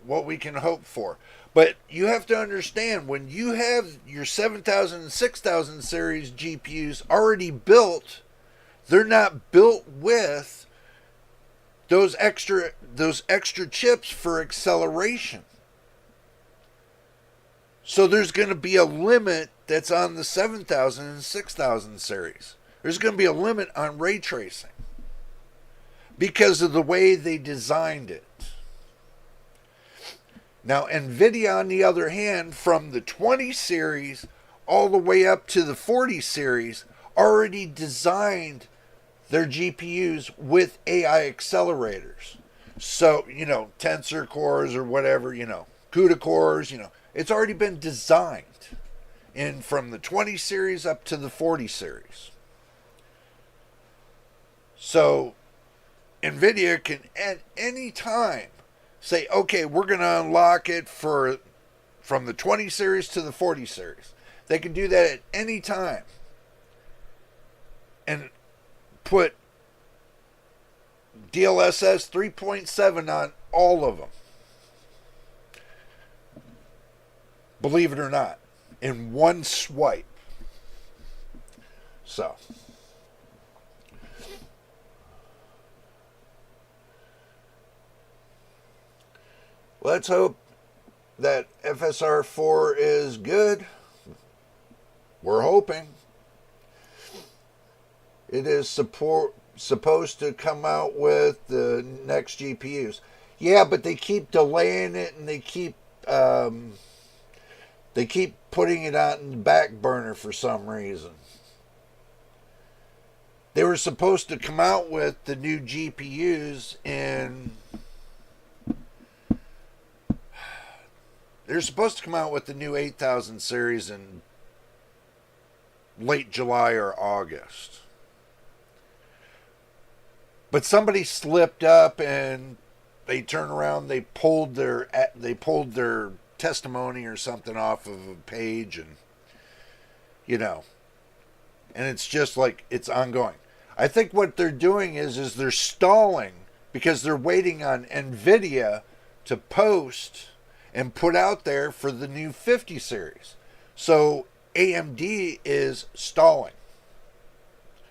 [SPEAKER 1] what we can hope for. But you have to understand, when you have your 7000 and 6000 series GPUs already built, they're not built with those extra chips for acceleration. So there's going to be a limit that's on the 7000 and 6000 series. There's going to be a limit on ray tracing because of the way they designed it. Now, Nvidia, on the other hand, from the 20 series all the way up to the 40 series, already designed their GPUs with AI accelerators. So, tensor cores or whatever, CUDA cores, it's already been designed in from the 20 series up to the 40 series. So, Nvidia can at any time say, okay, we're going to unlock it from the 20 series to the 40 series. They can do that at any time and put DLSS 3.7 on all of them. Believe it or not, in one swipe. So, let's hope that FSR 4 is good. We're hoping. It is supposed to come out with the next GPUs. Yeah, but they keep delaying it, and they keep putting it out in the back burner for some reason. They were supposed to come out with the new GPUs in... They're supposed to come out with the new 8000 series in late July or August. But somebody slipped up and they turned around, they pulled their testimony or something off of a page, and and it's just like it's ongoing. I think what they're doing is they're stalling because they're waiting on Nvidia to post and put out there for the new 50 series. So AMD is stalling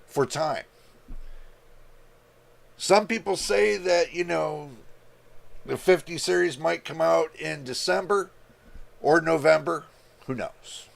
[SPEAKER 1] for time. Some people say that, the 50 series might come out in December or November. Who knows?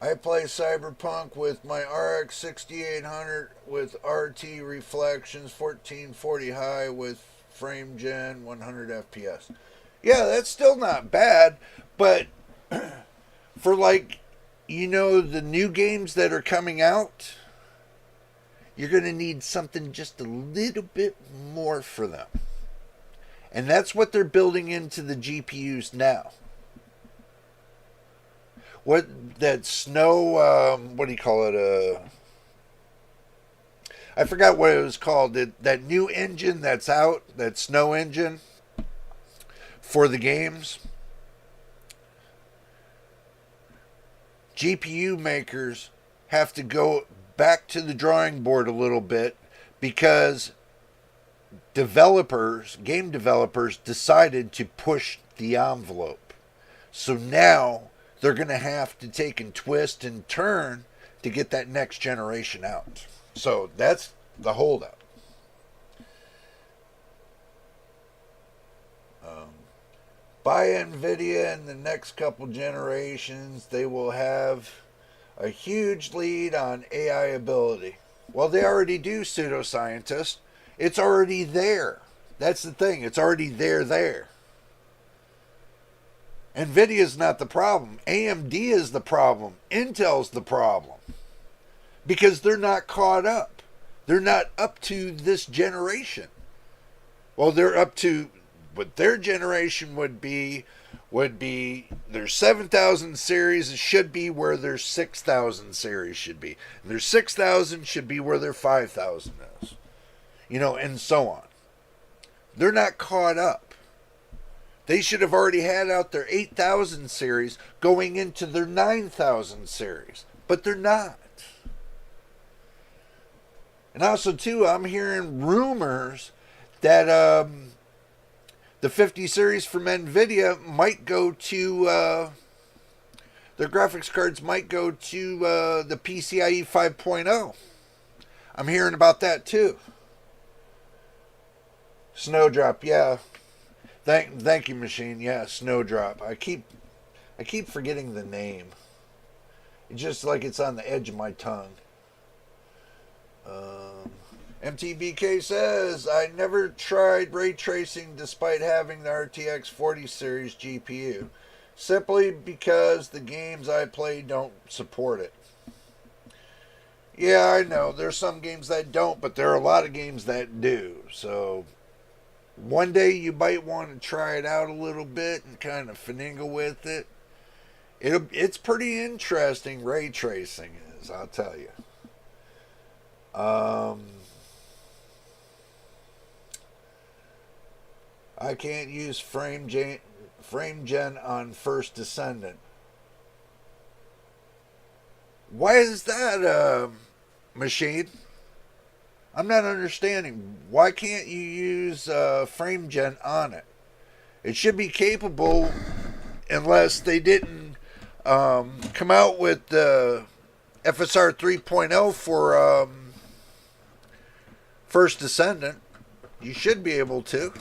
[SPEAKER 1] I play Cyberpunk with my RX 6800 with RT reflections, 1440 high with frame gen, 100 FPS. Yeah, that's still not bad, but for the new games that are coming out, you're going to need something just a little bit more for them. And that's what they're building into the GPUs now. What that snow, what do you call it? I forgot what it was called. That new engine that's out, that snow engine for the games. GPU makers have to go back to the drawing board a little bit because game developers decided to push the envelope. So now they're going to have to take and twist and turn to get that next generation out. So that's the holdup. By Nvidia in the next couple generations, they will have a huge lead on AI ability. Well, they already do, pseudoscientists. It's already there. That's the thing. It's already there. Nvidia's not the problem. AMD is the problem. Intel's the problem. Because they're not caught up. They're not up to this generation. Well, they're up to what their generation would be their 7000 series should be where their 6000 series should be. And their 6000 should be where their 5000 is. And so on. They're not caught up. They should have already had out their 8000 series going into their 9000 series. But they're not. And also, too, I'm hearing rumors that the 50 series from Nvidia might go to, their graphics cards might go to the PCIe 5.0. I'm hearing about that, too. Snowdrop, yeah. Thank you, machine. Yeah, Snowdrop. I keep forgetting the name. It's just like it's on the edge of my tongue. MTBK says, I never tried ray tracing despite having the RTX 40 series GPU. Simply because the games I play don't support it. Yeah, I know. There's some games that don't, but there are a lot of games that do. So one day you might want to try it out a little bit and kind of finagle with it. It's pretty interesting, ray tracing is, I'll tell you. I can't use frame gen on First Descendant. Why is that, machine? I'm not understanding. Why can't you use frame gen on it? It should be capable, unless they didn't come out with the FSR 3.0 for First Descendant. You should be able to.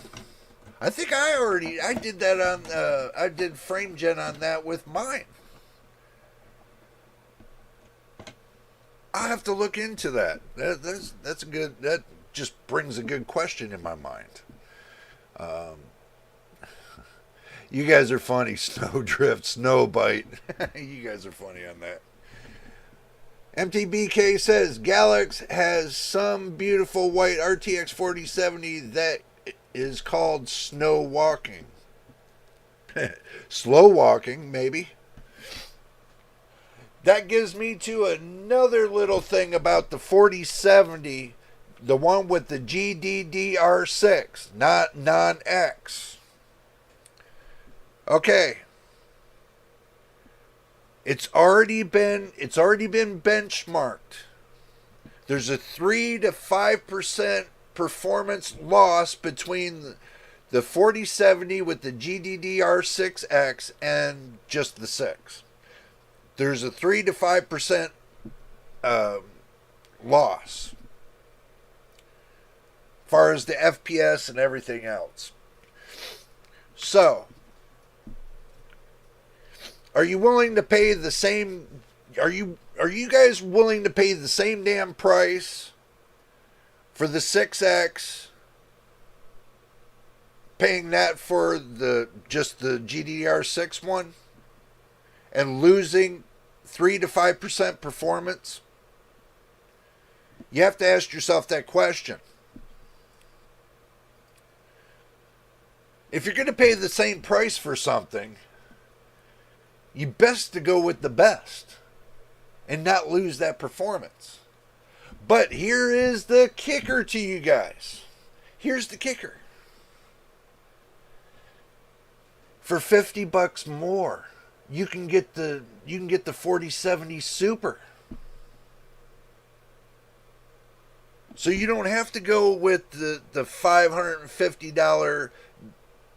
[SPEAKER 1] I think I did that on, I did frame gen on that with mine. I'll have to look into that. That's a good, that just brings a good question in my mind. You guys are funny. Snowdrift, Snowbite. You guys are funny on that. MTBK says Galax has some beautiful white RTX 4070 that is called snow walking. Slow walking, maybe. That gives me to another little thing about the 4070, the one with the GDDR6, not non-X. Okay. It's already been benchmarked. There's a 3 to 5% performance loss between the 4070 with the GDDR6X and just the 6. There's a 3 to 5% loss as far as the FPS and everything else. So, are you willing to pay the same? Are you guys willing to pay the same damn price for the 6X? Paying that for just the GDDR6 one? And losing 3 to 5% performance? You have to ask yourself that question. If you're going to pay the same price for something, you best to go with the best and not lose that performance. But here is the kicker to you guys. Here's the kicker. For $50 more, you can get the 4070 Super. So you don't have to go with the $550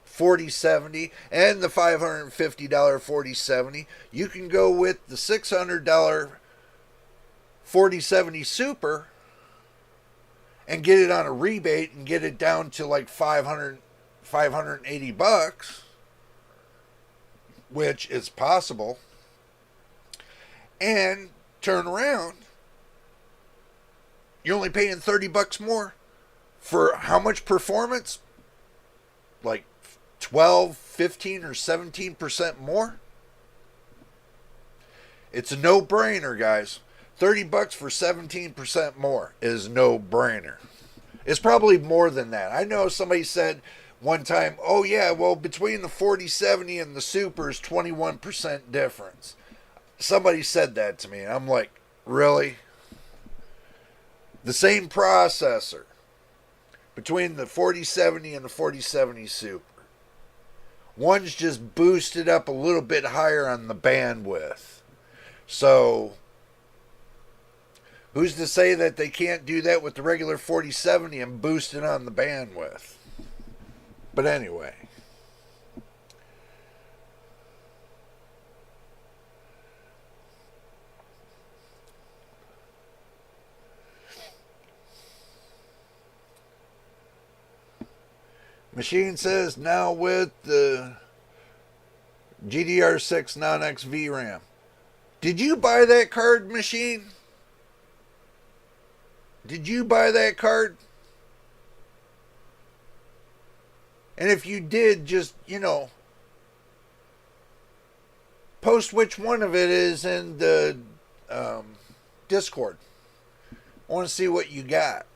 [SPEAKER 1] 4070 and the $550 4070. You can go with the $600 4070 Super and get it on a rebate and get it down to like $580, which is possible, and turn around. You're only paying $30 more for how much performance? Like 12, 15, or 17% more? It's a no-brainer, guys. $30 for 17% more is no-brainer. It's probably more than that. I know somebody said one time, oh yeah, well, between the 4070 and the Super is 21% difference. Somebody said that to me, and I'm like, really? The same processor between the 4070 and the 4070 Super. One's just boosted up a little bit higher on the bandwidth. So, who's to say that they can't do that with the regular 4070 and boost it on the bandwidth? But anyway. Machine says now with the GDR6 non-X VRAM. Did you buy that card, Machine? Did you buy that card? And if you did, just, post which one of it is in the Discord. I want to see what you got.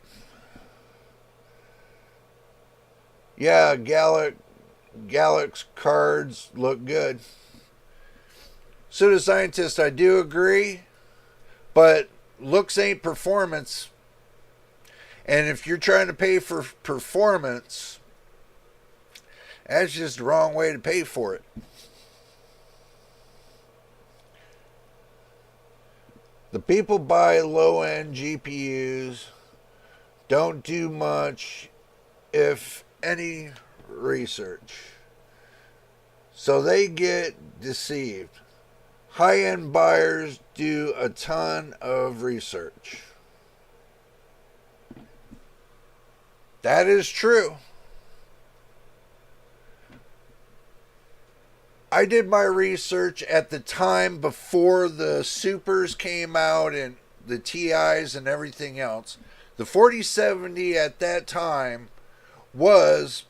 [SPEAKER 1] Yeah, Galax cards look good. Pseudoscientist, I do agree, but looks ain't performance. And if you're trying to pay for performance, that's just the wrong way to pay for it. The people buy low-end GPUs, don't do much, if any, research. So they get deceived. High-end buyers do a ton of research. That is true. I did my research at the time before the Supers came out and the TIs and everything else. The 4070 at that time was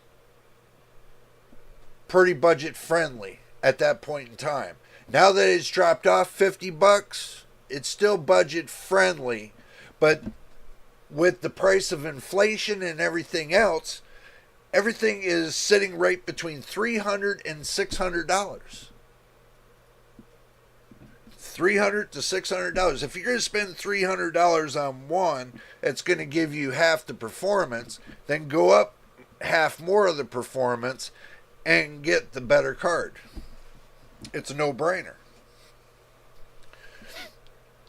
[SPEAKER 1] pretty budget friendly at that point in time. Now that it's dropped off $50, it's still budget friendly, but with the price of inflation and everything else, everything is sitting right between $300 and $600. $300 to $600. If you're going to spend $300 on one, it's going to give you half the performance. Then go up half more of the performance and get the better card. It's a no-brainer.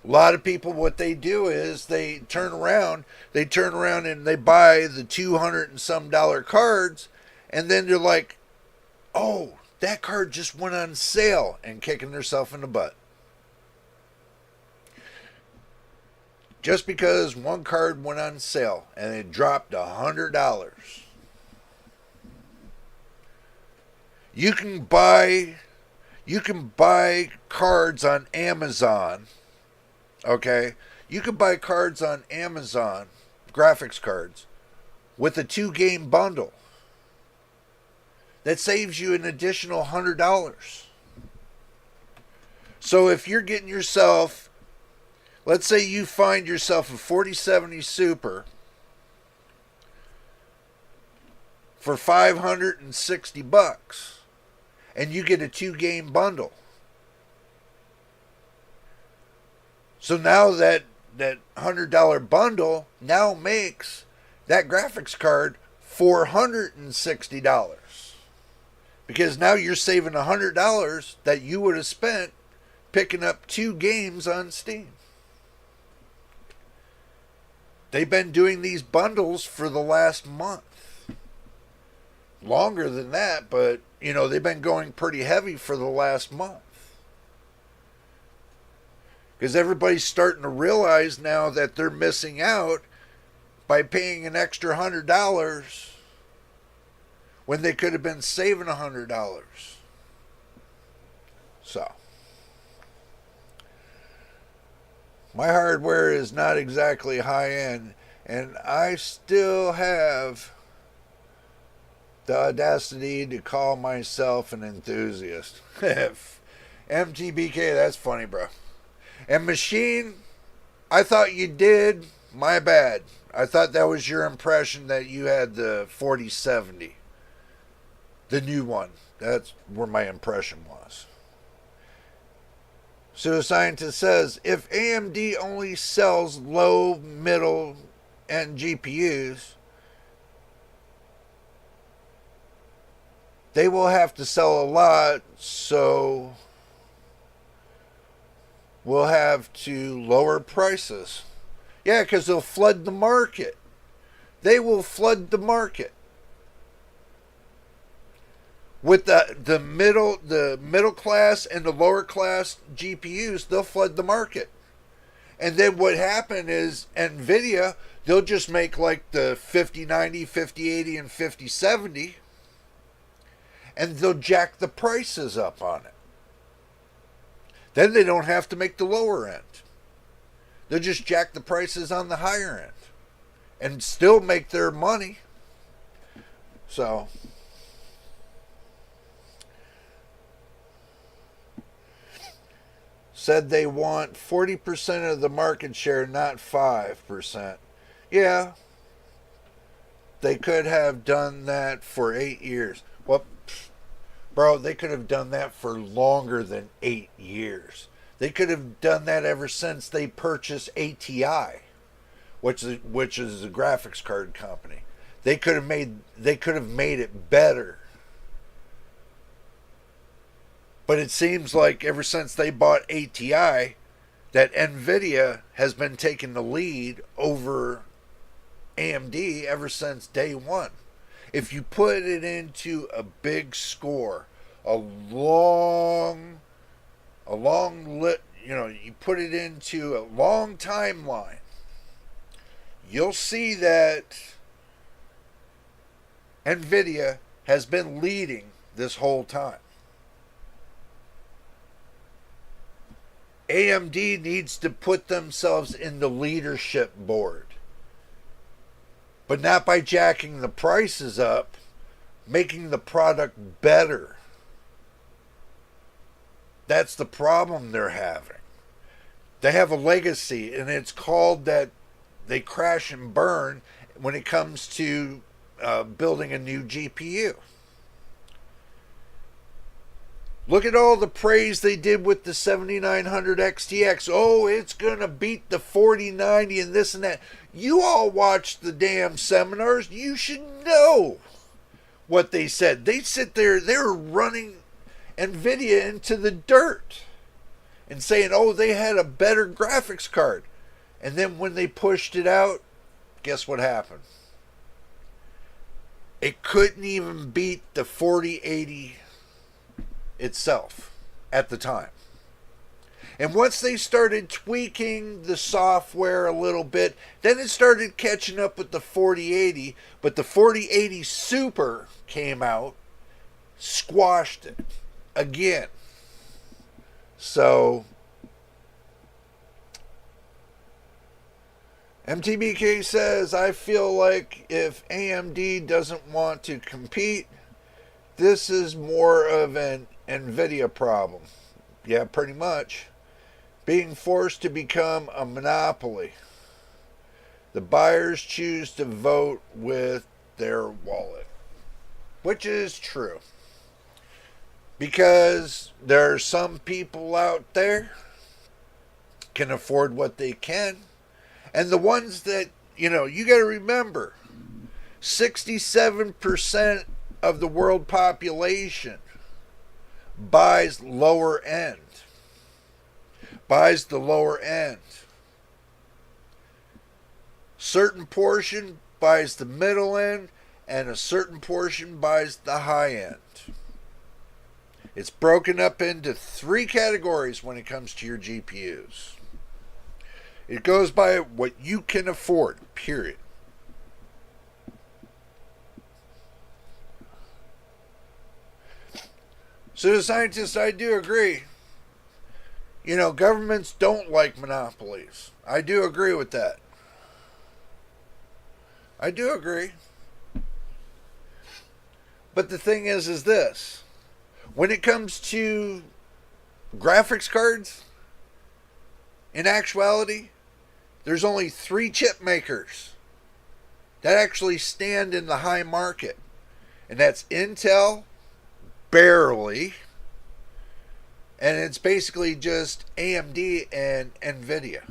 [SPEAKER 1] A lot of people, what they do is they turn around and they buy the $200 and some cards, and then they're like, oh, that card just went on sale, and kicking themselves in the butt. Just because one card went on sale and it dropped $100. You can buy cards on Amazon. Okay? You can buy cards on Amazon, graphics cards, with a 2-game bundle. That saves you an additional $100. So if you're getting yourself, let's say you find yourself a 4070 Super for $560, and you get a 2-game bundle. So now that $100 bundle now makes that graphics card $460. Because now you're saving $100 that you would have spent picking up 2 games on Steam. They've been doing these bundles for the last month. Longer than that, but they've been going pretty heavy for the last month. Because everybody's starting to realize now that they're missing out by paying an extra $100 when they could have been saving $100. So, my hardware is not exactly high end, and I still have the audacity to call myself an enthusiast. MTBK, that's funny, bro. And Machine, I thought you did. My bad. I thought that was your impression that you had the 4070. The new one. That's where my impression was. Pseudoscientist says, if AMD only sells low, middle, and GPUs, they will have to sell a lot, so we'll have to lower prices. Yeah, because they'll flood the market. They will flood the market. With the middle class and the lower class GPUs, they'll flood the market. And then what happened is Nvidia, they'll just make like the 5090, 5080, and 5070, and they'll jack the prices up on it. Then they don't have to make the lower end. They'll just jack the prices on the higher end and still make their money. So, said they want 40% of the market share, not 5%. Yeah, they could have done that for 8 years. Well, bro, they could have done that for longer than 8 years. They could have done that ever since they purchased ATI, which is a graphics card company. They could have made it better. But it seems like ever since they bought ATI, that Nvidia has been taking the lead over AMD ever since day one. If you put it into a big score, a long you put it into a long timeline, you'll see that Nvidia has been leading this whole time. AMD needs to put themselves in the leadership board, but not by jacking the prices up, making the product better. That's the problem they're having. They have a legacy, and it's called that they crash and burn when it comes to building a new GPU. Look at all the praise they did with the 7900 XTX. Oh, it's going to beat the 4090 and this and that. You all watched the damn seminars. You should know what they said. They sit there, they were running Nvidia into the dirt and saying, oh, they had a better graphics card. And then when they pushed it out, guess what happened? It couldn't even beat the 4080 itself at the time. And once they started tweaking the software a little bit, then it started catching up with the 4080, but the 4080 Super came out, squashed it again. So MTBK says, I feel like if AMD doesn't want to compete, this is more of an Nvidia problem. Yeah, pretty much. Being forced to become a monopoly. The buyers choose to vote with their wallet. Which is true. Because there are some people out there can afford what they can. And the ones that, you got to remember, 67% of the world population buys lower end. Buys the lower end. Certain portion buys the middle end, and a certain portion buys the high end. It's broken up into 3 categories when it comes to your GPUs. It goes by what you can afford, period. So the scientists, I do agree. Governments don't like monopolies. I do agree with that. I do agree. But the thing is this. When it comes to graphics cards, in actuality, there's only 3 chip makers that actually stand in the high market. And that's Intel, barely, and it's basically just AMD and Nvidia.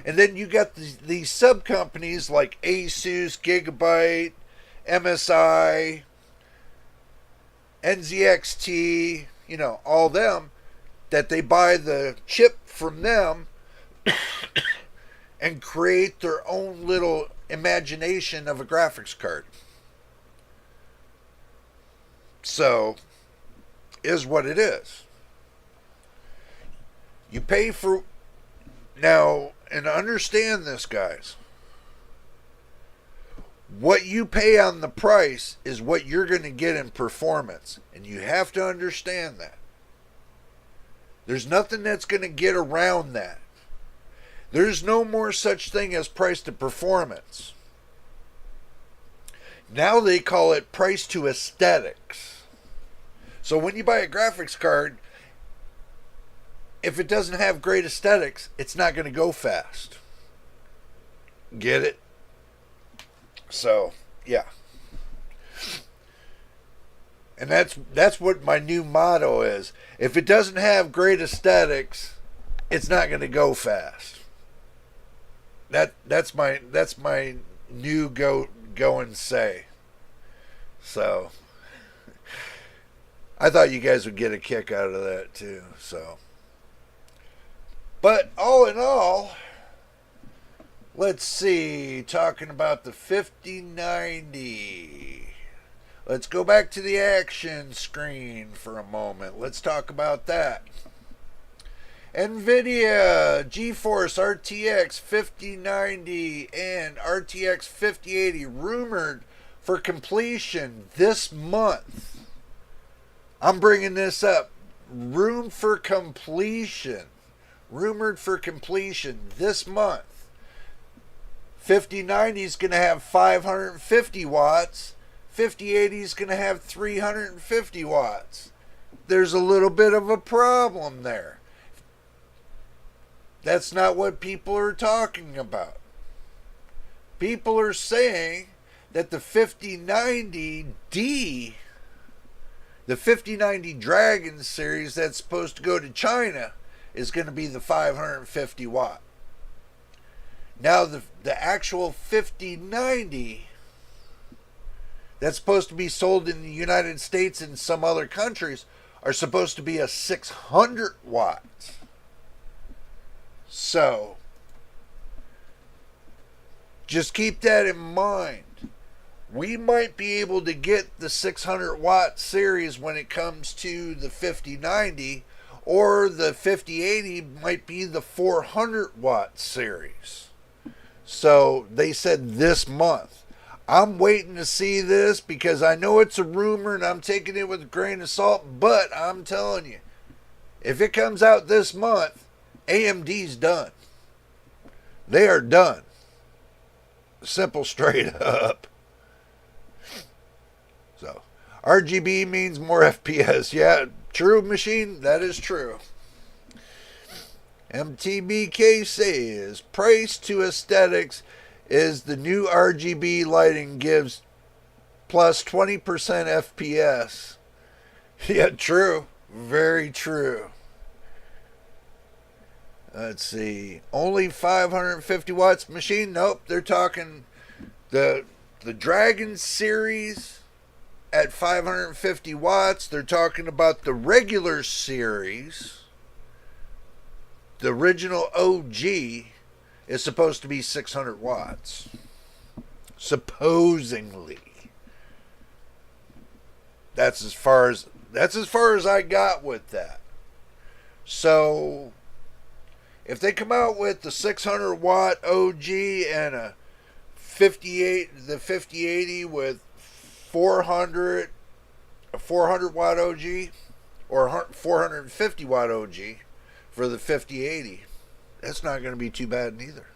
[SPEAKER 1] And then you got these sub companies like Asus, Gigabyte, MSI, NZXT, all them, that they buy the chip from them and create their own little imagination of a graphics card. So, is what it is. You pay for... Now, and understand this, guys. What you pay on the price is what you're going to get in performance. And you have to understand that. There's nothing that's going to get around that. There's no more such thing as price to performance. Now they call it price to aesthetics. So when you buy a graphics card, if it doesn't have great aesthetics, it's not going to go fast. Get it? So, yeah. And that's what my new motto is. If it doesn't have great aesthetics, it's not going to go fast. That's my new go and say. So I thought you guys would get a kick out of that too. So But all in all, let's see, talking about the 5090. Let's go back to the action screen for a moment. Let's talk about that. Nvidia GeForce RTX 5090 and RTX 5080 rumored for completion this month. I'm bringing this up. Rumored for completion this month. 5090 is going to have 550 watts. 5080 is going to have 350 watts. There's a little bit of a problem there. That's not what people are talking about. People are saying that the 5090D, the 5090 Dragon series that's supposed to go to China, is going to be the 550 watt. Now the actual 5090 that's supposed to be sold in the United States and some other countries are supposed to be a 600 watt. So, just keep that in mind. We might be able to get the 600 watt series when it comes to the 5090, or the 5080 might be the 400 watt series. So, they said this month. I'm waiting to see this because I know it's a rumor and I'm taking it with a grain of salt, but I'm telling you, if it comes out this month, AMD's done. They are done. Simple, straight up. So, RGB means more FPS. Yeah, true, machine. That is true. MTBK says, price to aesthetics is the new RGB lighting gives plus 20% FPS. Yeah, true. Very true. Let's see. Only 550 watts machine? Nope. They're talking the Dragon series at 550 watts. They're talking about the regular series. The original OG is supposed to be 600 watts. Supposedly. That's as far as I got with that. So, if they come out with the 600 watt OG and a 5080 with a 400 watt OG or 450 watt OG for the 5080, that's not going to be too bad neither.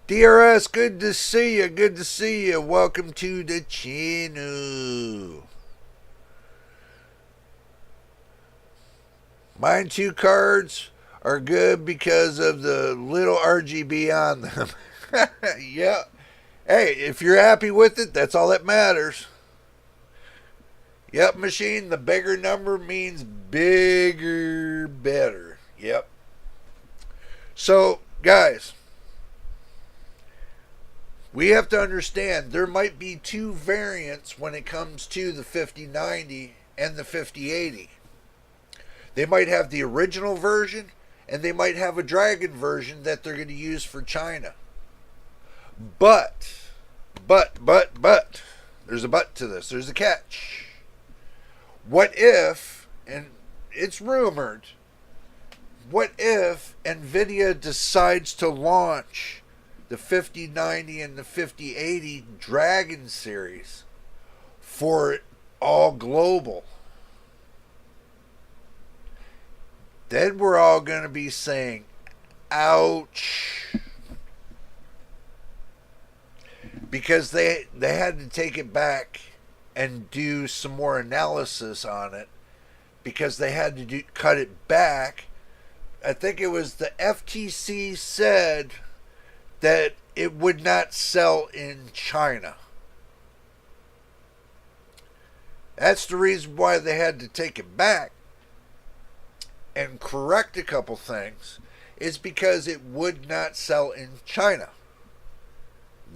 [SPEAKER 1] DRS, good to see you. Good to see you. Welcome to the channel. Mine 2 cards are good because of the little RGB on them. Yeah. Hey, if you're happy with it, that's all that matters. Yep, machine, the bigger number means bigger, better. Yep. So, guys, we have to understand there might be 2 variants when it comes to the 5090 and the 5080. They might have the original version, and they might have a Dragon version that they're going to use for China. But, there's a but to this. There's a catch. What if, and it's rumored, what if Nvidia decides to launch the 5090 and the 5080 Dragon series for all global? Then we're all going to be saying, ouch. Because they had to take it back and do some more analysis on it. Because they had to cut it back. I think it was the FTC said that it would not sell in China. That's the reason why they had to take it back and correct a couple things, is because it would not sell in China.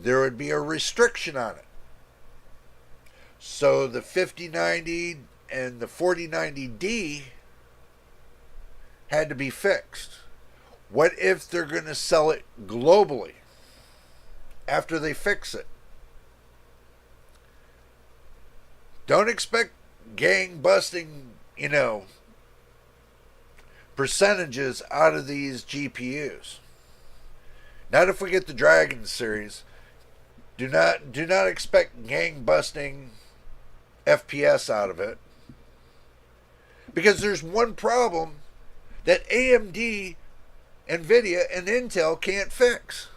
[SPEAKER 1] There would be a restriction on it. So the 5090 and the 4090D had to be fixed? What if they're going to sell it globally after they fix it? Don't expect gang busting, percentages out of these GPUs. Not if we get the Dragon series. Do not expect gang busting FPS out of it. Because there's one problem that AMD, Nvidia, and Intel can't fix.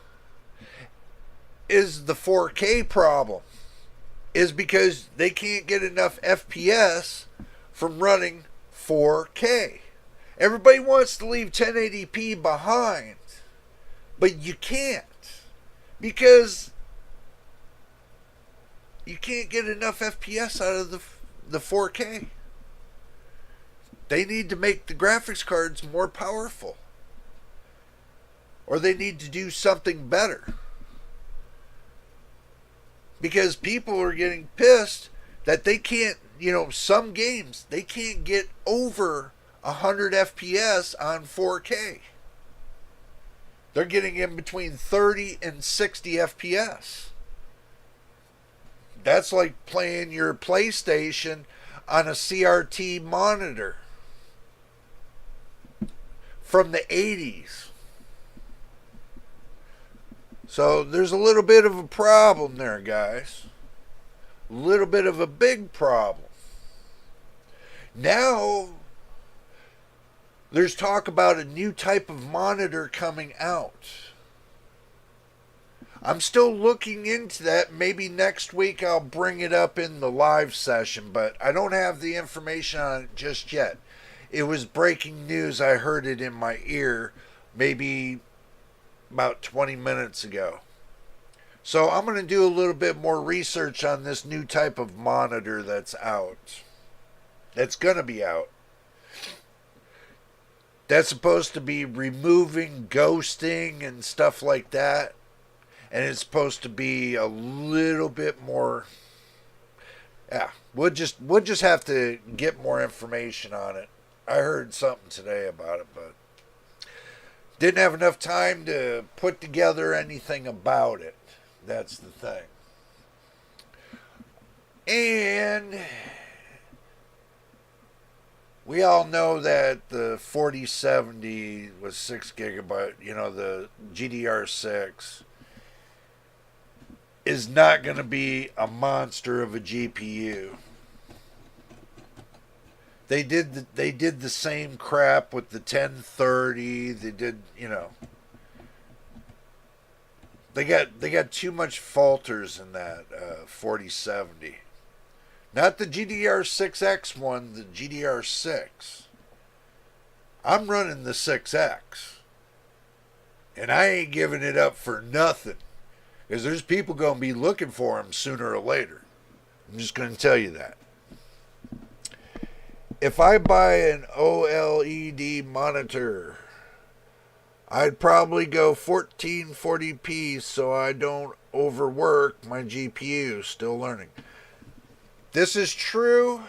[SPEAKER 1] Is the 4K problem. Is because they can't get enough FPS from running 4K. Everybody wants to leave 1080p behind, but you can't, because you can't get enough FPS out of the 4K. They need to make the graphics cards more powerful, or they need to do something better. Because people are getting pissed that they can't, some games, they can't get over 100 FPS on 4K. They're getting in between 30 and 60 FPS. That's like playing your PlayStation on a CRT monitor from the 80s. So there's a little bit of a problem there, guys. A little bit of a big problem. Now, there's talk about a new type of monitor coming out. I'm still looking into that. Maybe next week I'll bring it up in the live session, but I don't have the information on it just yet. It was breaking news. I heard it in my ear maybe about 20 minutes ago. So I'm going to do a little bit more research on this new type of monitor that's out. That's going to be out. That's supposed to be removing ghosting and stuff like that. And it's supposed to be a little bit more. Yeah, we'll just have to get more information on it. I heard something today about it, but didn't have enough time to put together anything about it. That's the thing. And we all know that the 4070 was 6 gigabyte, the GDR6 is not going to be a monster of a GPU. They did the same crap with the 1030. They did, They got too much falters in that 4070. Not the GDR6X one, the GDR6. I'm running the 6X. And I ain't giving it up for nothing. Because there's people going to be looking for them sooner or later. I'm just going to tell you that. If I buy an OLED monitor, I'd probably go 1440p so I don't overwork my GPU. Still learning. This is true.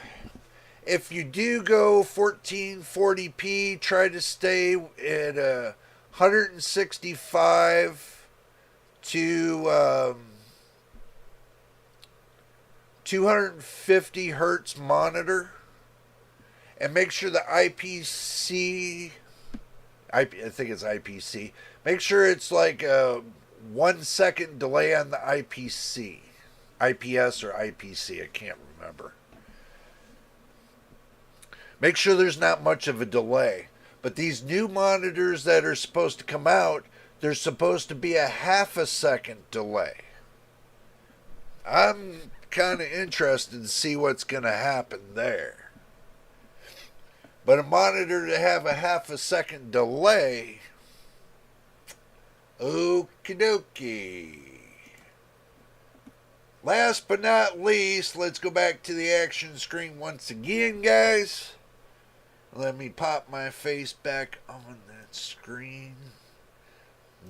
[SPEAKER 1] If you do go 1440p, try to stay at 165 to 250 hertz monitor, and make sure the IPC, I think it's IPC, make sure it's like a 1 second delay on the IPC, IPS or IPC, I can't remember. Make sure there's not much of a delay. But these new monitors that are supposed to come out, there's supposed to be a half a second delay. I'm kind of interested to see what's going to happen there. But a monitor to have a half a second delay, okie dokie. Last but not least, let's go back to the action screen once again, guys. Let me pop my face back on that screen.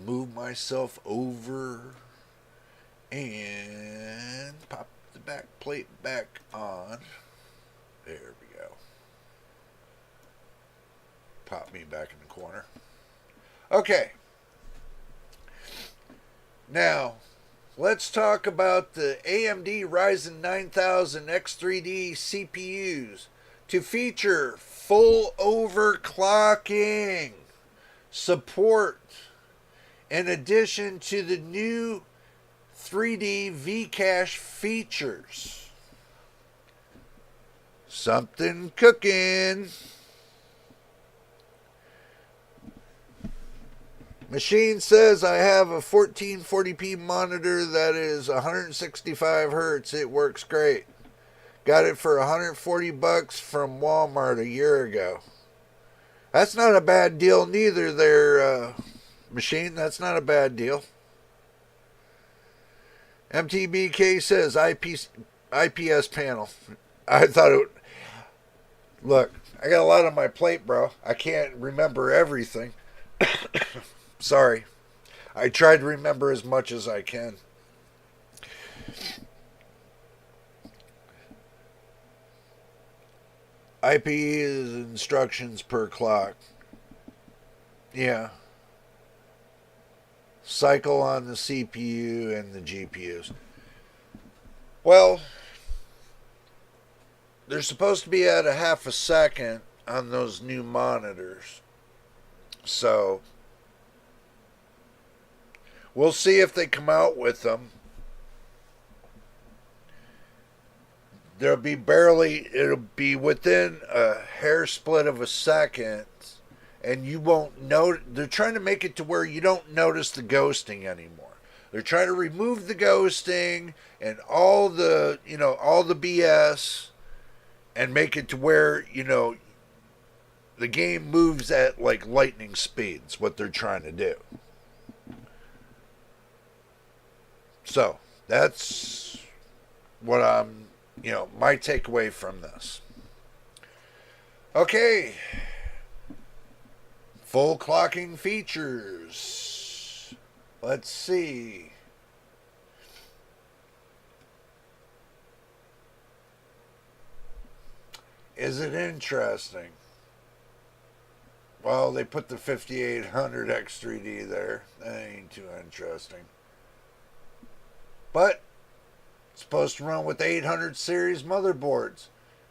[SPEAKER 1] Move myself over. And pop the back plate back on. There we go. pop me back in the corner. Okay. Now, let's talk about the AMD Ryzen 9000 X3D CPUs to feature full overclocking support in addition to the new 3D V-Cache features. Something cooking. Machine says I have a 1440p monitor that is 165 hertz. It works great. Got it for $140 from Walmart a year ago. That's not a bad deal neither there, Machine. That's not a bad deal. MTBK says IPS panel. I thought it would... Look, I got a lot on my plate, bro. I can't remember everything. Sorry. I try to remember as much as I can. IP is instructions per clock. Yeah. Cycle on the CPU and the GPUs. Well, they're supposed to be at a half a second on those new monitors. So, we'll see if they come out with them. It'll be within a hair split of a second, and you won't know. They're trying to make it to where you don't notice the ghosting anymore. They're trying to remove the ghosting and all the BS, and make it to where, the game moves at like lightning speeds, what they're trying to do. So, that's what my takeaway from this. Okay. Full clocking features. Let's see. Is it interesting? Well, they put the 5800 X3D there. That ain't too interesting. But it's supposed to run with 800 series motherboards.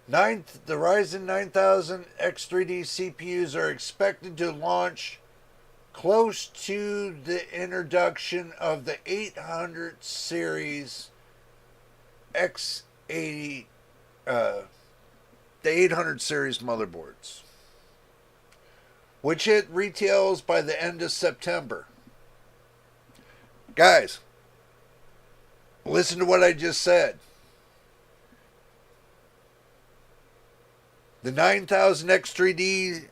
[SPEAKER 1] The Ryzen 9000 X3D CPUs are expected to launch close to the introduction of the 800 series X80, the 800 series motherboards, which it retails by the end of September. Guys, listen to what I just said. The 9000 X3D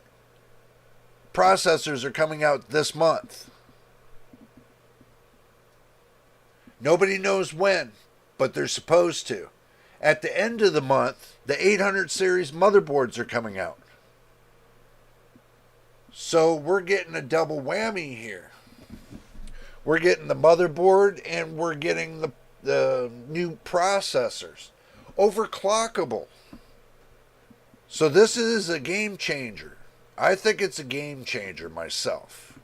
[SPEAKER 1] processors are coming out this month. Nobody knows when, but they're supposed to. At the end of the month, the 800 series motherboards are coming out. So we're getting a double whammy here. We're getting the motherboard and we're getting the new processors. Overclockable. So this is a game changer. I think it's a game changer myself.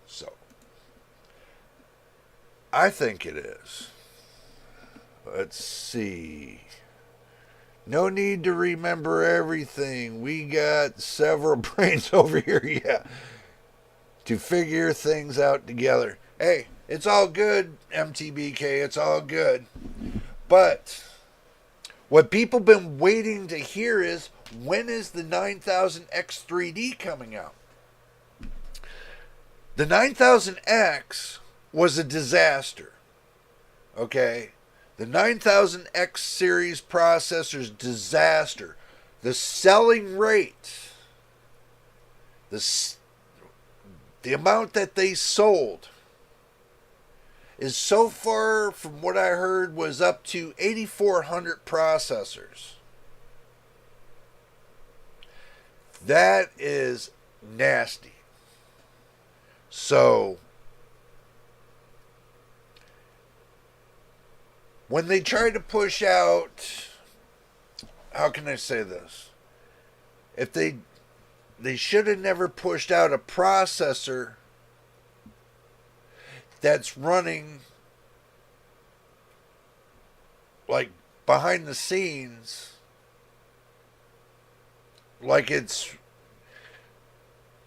[SPEAKER 1] So, I think it is. Let's see. No need to remember everything. We got several brains over here, yeah, to figure things out together. Hey, it's all good, MTBK. It's all good. But what people been waiting to hear is, when is the 9000 X3D coming out? The 9000X was a disaster. Okay? The 9000X series processor's disaster. The selling rate, the amount that they sold, is so far from what I heard was up to 8,400 processors. That is nasty. So, when they try to push out, how can I say this? If they they should have never pushed out a processor that's running like behind the scenes, like it's,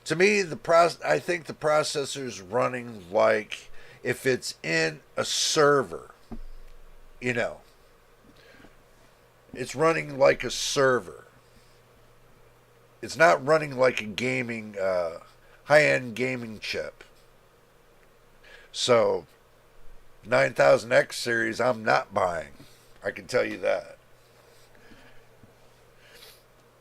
[SPEAKER 1] to me, I think the processor's running like if it's in a server, you know. It's running like a server. It's not running like a gaming, high-end gaming chip. So, 9000X series, I'm not buying. I can tell you that.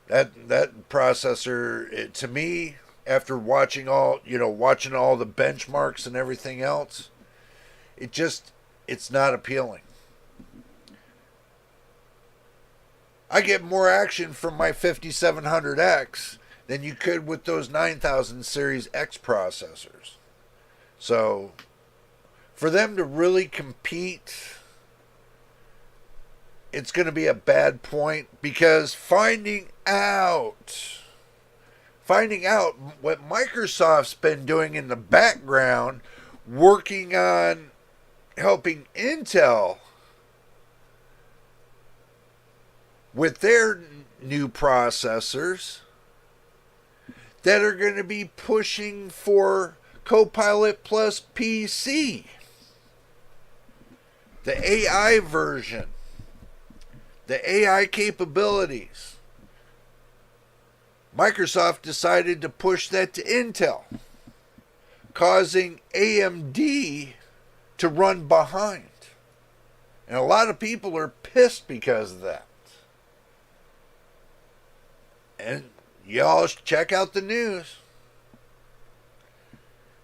[SPEAKER 1] That processor, to me, after watching all the benchmarks and everything else, it's not appealing. I get more action from my 5700X than you could with those 9000 series X processors. So, for them to really compete, it's going to be a bad point, because finding out what Microsoft's been doing in the background, working on helping Intel with their new processors that are going to be pushing for Copilot Plus PC, the AI version, the AI capabilities. Microsoft decided to push that to Intel, causing AMD to run behind. And a lot of people are pissed because of that. And y'all check out the news.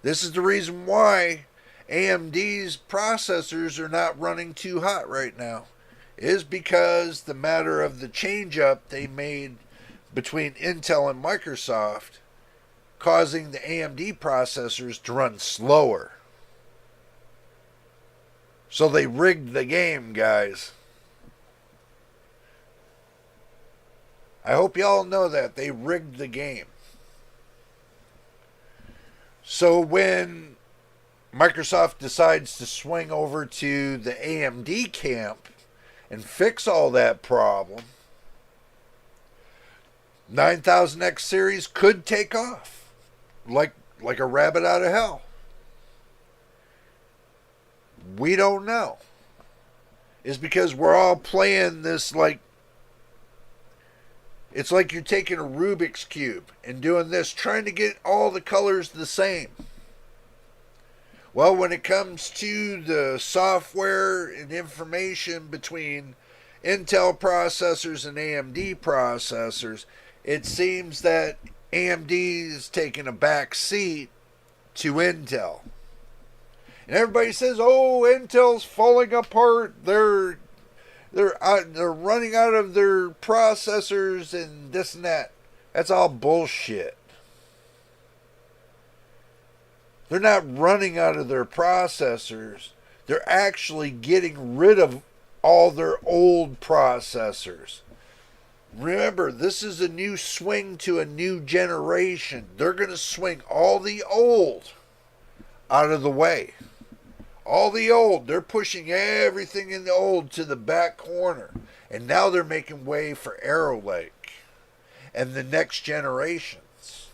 [SPEAKER 1] This is the reason why AMD's processors are not running too hot right now, is because the matter of the change up they made between Intel and Microsoft, causing the AMD processors to run slower. So they rigged the game, guys. I hope y'all know that. They rigged the game. So when Microsoft decides to swing over to the AMD camp and fix all that problem, 9000X series could take off like a rabbit out of hell. We don't know. It's because we're all playing this like, it's like you're taking a Rubik's Cube and doing this, trying to get all the colors the same. Well, when it comes to the software and information between Intel processors and AMD processors, it seems that AMD is taking a back seat to Intel. And everybody says, "Oh, Intel's falling apart. They're running out of their processors and this and that." That's all bullshit. They're not running out of their processors. They're actually getting rid of all their old processors. Remember, this is a new swing to a new generation. They're going to swing all the old out of the way. All the old. They're pushing everything in the old to the back corner. And now they're making way for Arrow Lake and the next generations.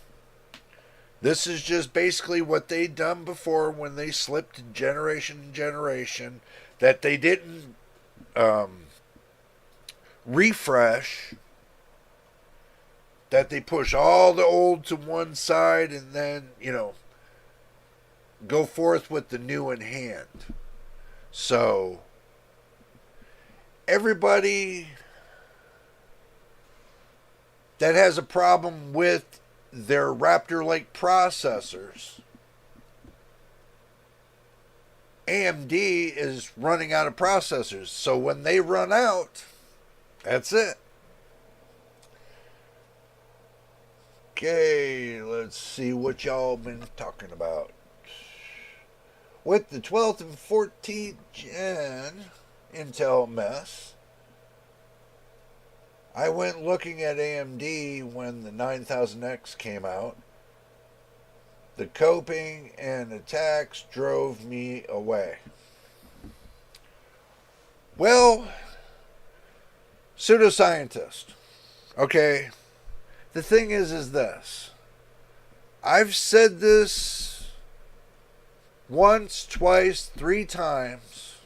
[SPEAKER 1] This is just basically what they'd done before when they slipped generation to generation, that they didn't refresh, that they push all the old to one side and then, go forth with the new in hand. So, everybody that has a problem with their Raptor Lake processors, AMD is running out of processors. So when they run out, that's it. Okay, let's see what y'all been talking about. With the 12th and 14th gen Intel mess, I went looking at AMD when the 9000X came out. The coping and attacks drove me away. Well, pseudoscientist. Okay, the thing is this. I've said this once, twice, 3 times,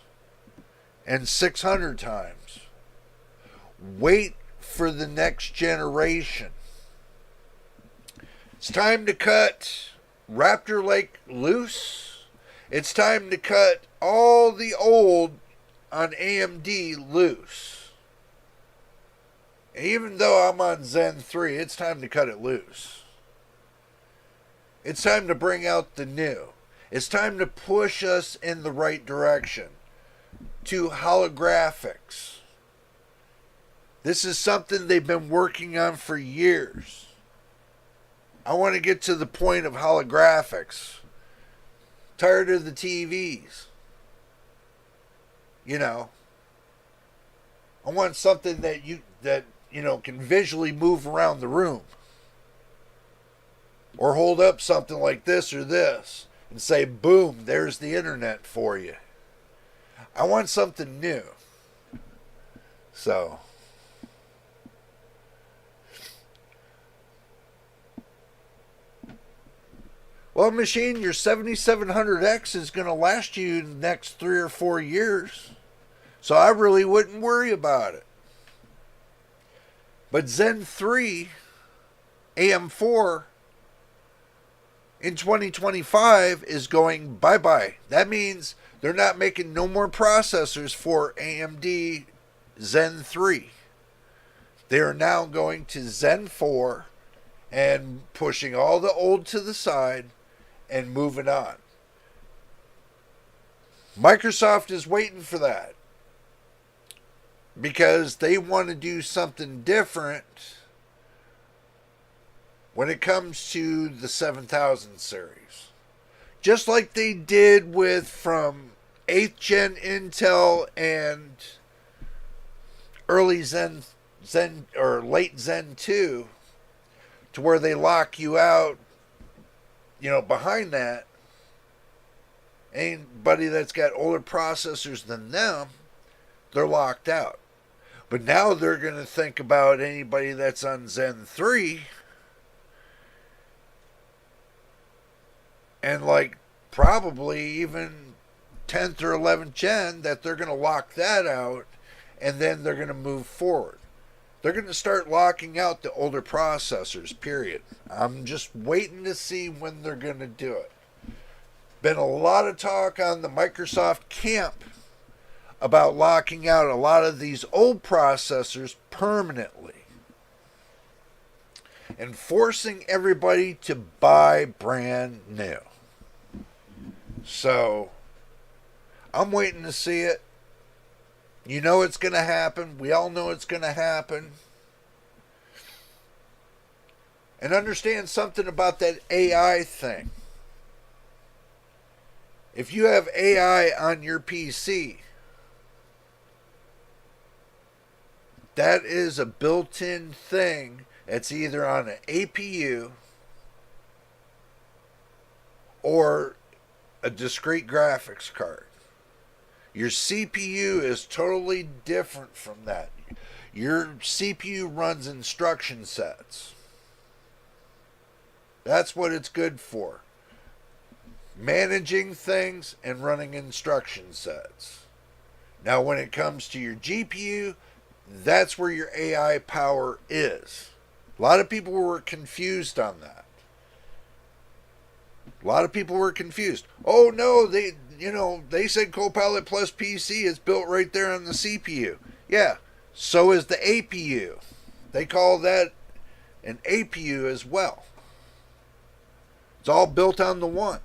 [SPEAKER 1] and 600 times. Wait for the next generation. It's time to cut Raptor Lake loose. It's time to cut all the old on AMD loose. Even though I'm on Zen 3, it's time to cut it loose. It's time to bring out the new. It's time to push us in the right direction to holographics. This is something they've been working on for years. I want to get to the point of holographics. Tired of the TVs. You know, I want something that can visually move around the room. Or hold up something like this or this and say, boom, there's the internet for you. I want something new. So, well, machine, your 7700X is going to last you the next 3 or 4 years. So I really wouldn't worry about it. But Zen 3, AM4, in 2025 is going bye-bye. That means they're not making no more processors for AMD Zen 3. They are now going to Zen 4 and pushing all the old to the side and moving on. Microsoft is waiting for that because they want to do something different when it comes to the 7000 series. Just like they did with from 8th gen Intel and early Zen or late Zen 2, to where they lock you out, behind that. Anybody that's got older processors than them, they're locked out. But now they're going to think about anybody that's on Zen 3 and probably even 10th or 11th gen, that they're going to lock that out and then they're going to move forward. They're going to start locking out the older processors, period. I'm just waiting to see when they're going to do it. Been a lot of talk on the Microsoft camp about locking out a lot of these old processors permanently and forcing everybody to buy brand new. So, I'm waiting to see it. You know it's going to happen. We all know it's going to happen. And understand something about that AI thing. If you have AI on your PC, that is a built-in thing. It's either on an APU or a discrete graphics card. Your CPU is totally different from that. Your CPU runs instruction sets. That's what it's good for. Managing things and running instruction sets. Now when it comes to your GPU, that's where your AI power is. A lot of people were confused on that. A lot of people were confused. Oh no, they said Copilot Plus PC is built right there on the CPU. Yeah, so is the APU. They call that an APU as well. It's all built on the one.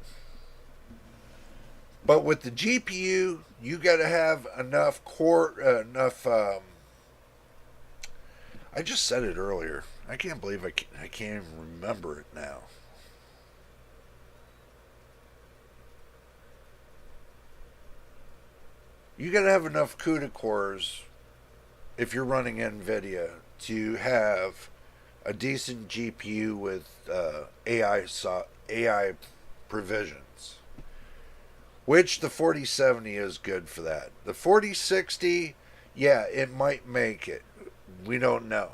[SPEAKER 1] But with the GPU, you got to have enough I just said it earlier. I can't believe I can't even remember it now. You got to have enough CUDA cores if you're running Nvidia to have a decent GPU with AI provisions, which the 4070 is good for that. The 4060, yeah, it might make it. We don't know.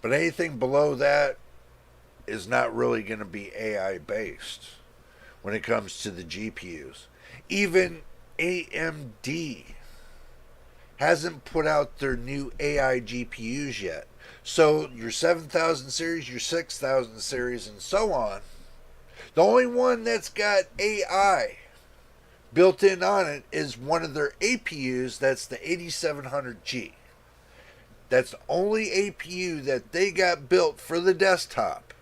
[SPEAKER 1] But anything below that is not really going to be AI based when it comes to the GPUs. Even AMD hasn't put out their new AI GPUs yet. So your 7000 series, your 6000 series, and so on, the only one that's got AI built in on it is one of their APUs. That's the 8700G. That's the only APU that they got built for the desktop.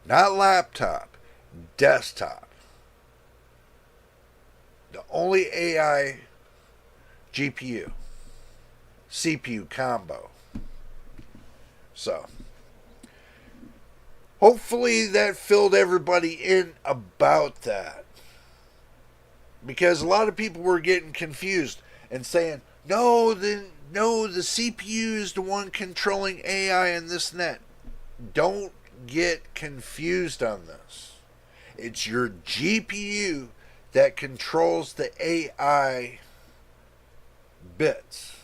[SPEAKER 1] Not laptop, desktop. The only AI GPU, CPU combo. So, hopefully that filled everybody in about that. Because a lot of people were getting confused and saying, no, the CPU is the one controlling AI and this and that. Don't get confused on this. It's your GPU that controls the AI bits.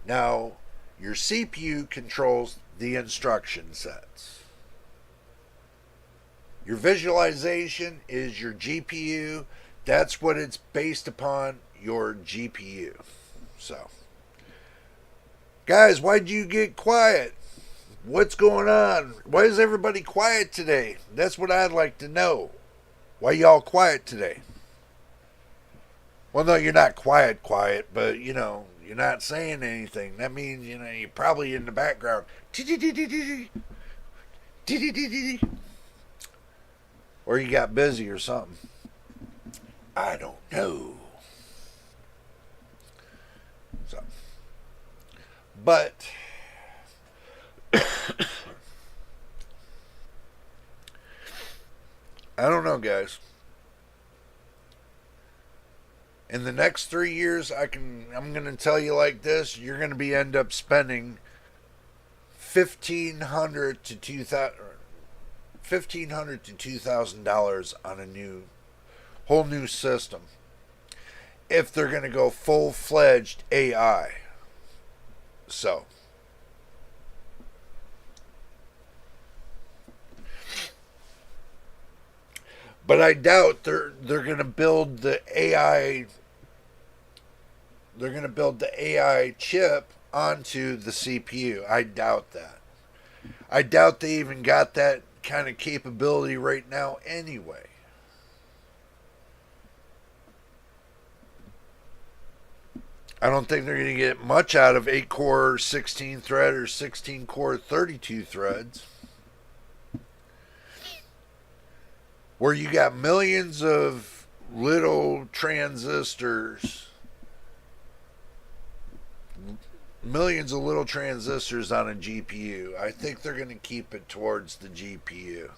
[SPEAKER 1] Now, your CPU controls the instruction sets. Your visualization is your GPU. That's what it's based upon, your GPU. So, guys, why'd you get quiet? What's going on? Why is everybody quiet today? That's what I'd like to know. Why y'all quiet today? Well, no, you're not quiet, but, you're not saying anything. That means, you're probably in the background. Or you got busy or something. I don't know. So, but I don't know, guys. In the next 3 years, I'm going to tell you like this, you're going to end up spending $1,500 to $2,000 on a whole new system. If they're going to go full-fledged AI. So, but I doubt they're going to build the AI. They're going to build the AI chip onto the CPU. I doubt that. I doubt they even got that kind of capability right now anyway. I don't think they're going to get much out of 8-core 16 thread or 16-core 32 threads. Where you got millions of little transistors. Millions of little transistors on a GPU. I think they're going to keep it towards the GPU.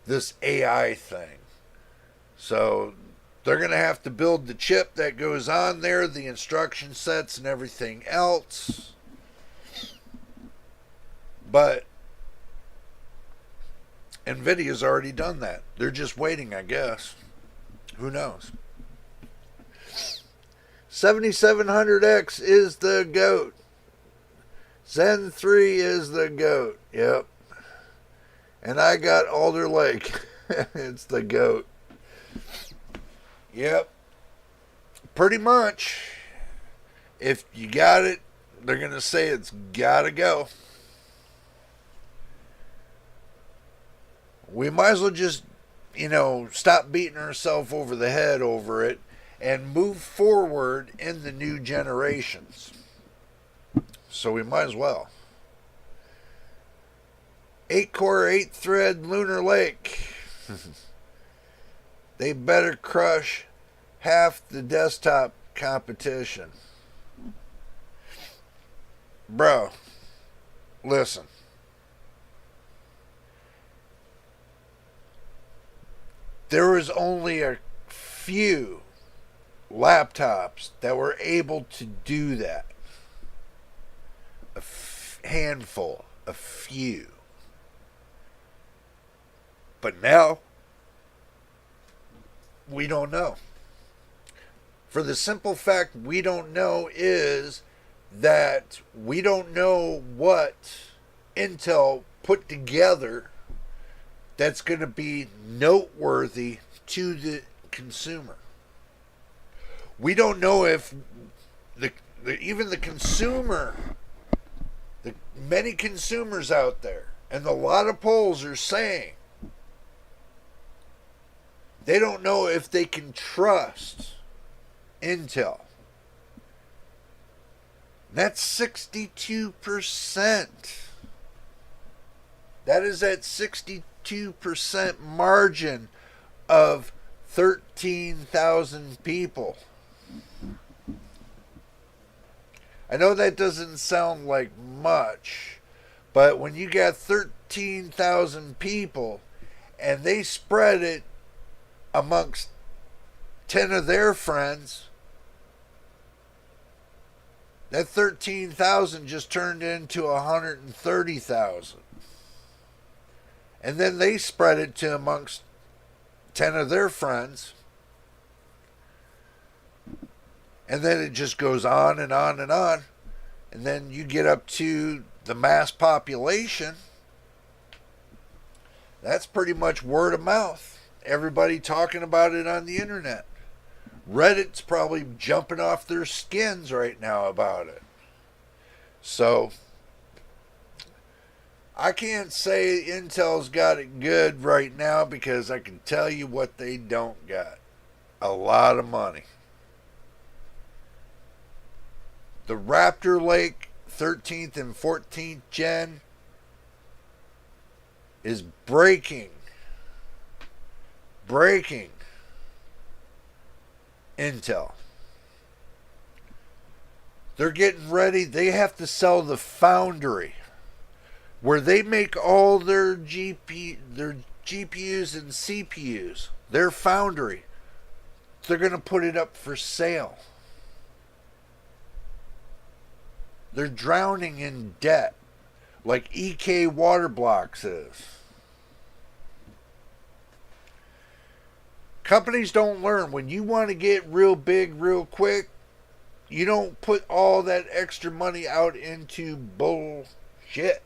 [SPEAKER 1] This AI thing. So they're going to have to build the chip that goes on there, the instruction sets and everything else. But Nvidia's already done that. They're just waiting, I guess. Who knows? 7700X is the GOAT. Zen 3 is the GOAT. Yep. And I got Alder Lake. It's the GOAT. Yep. Pretty much. If you got it, they're going to say it's got to go. We might as well just, stop beating ourselves over the head over it and move forward in the new generations. So we might as well. 8-core, 8-thread Lunar Lake. They better crush half the desktop competition. Bro, listen. There was only a few laptops that were able to do that. handful, a few. But now, we don't know. For the simple fact we don't know is that we don't know what Intel put together that's going to be noteworthy to the consumer. We don't know if even the consumer, the many consumers out there, and a lot of polls are saying they don't know if they can trust Intel. That's 62%. That is at 62% margin of 13,000 people. I know that doesn't sound like much, but when you got 13,000 people and they spread it amongst 10 of their friends, that 13,000 just turned into 130,000. And then they spread it to amongst 10 of their friends. And then it just goes on and on and on. And then you get up to the mass population. That's pretty much word of mouth. Everybody talking about it on the internet. Reddit's probably jumping off their skins right now about it. So, I can't say Intel's got it good right now because I can tell you what they don't got. A lot of money. The Raptor Lake 13th and 14th gen is breaking Intel. They're getting ready. They have to sell the foundry where they make all their GPUs and CPUs. Their foundry. They're going to put it up for sale. They're drowning in debt like EK Waterblocks is. Companies don't learn. When you want to get real big real quick, you don't put all that extra money out into bullshit.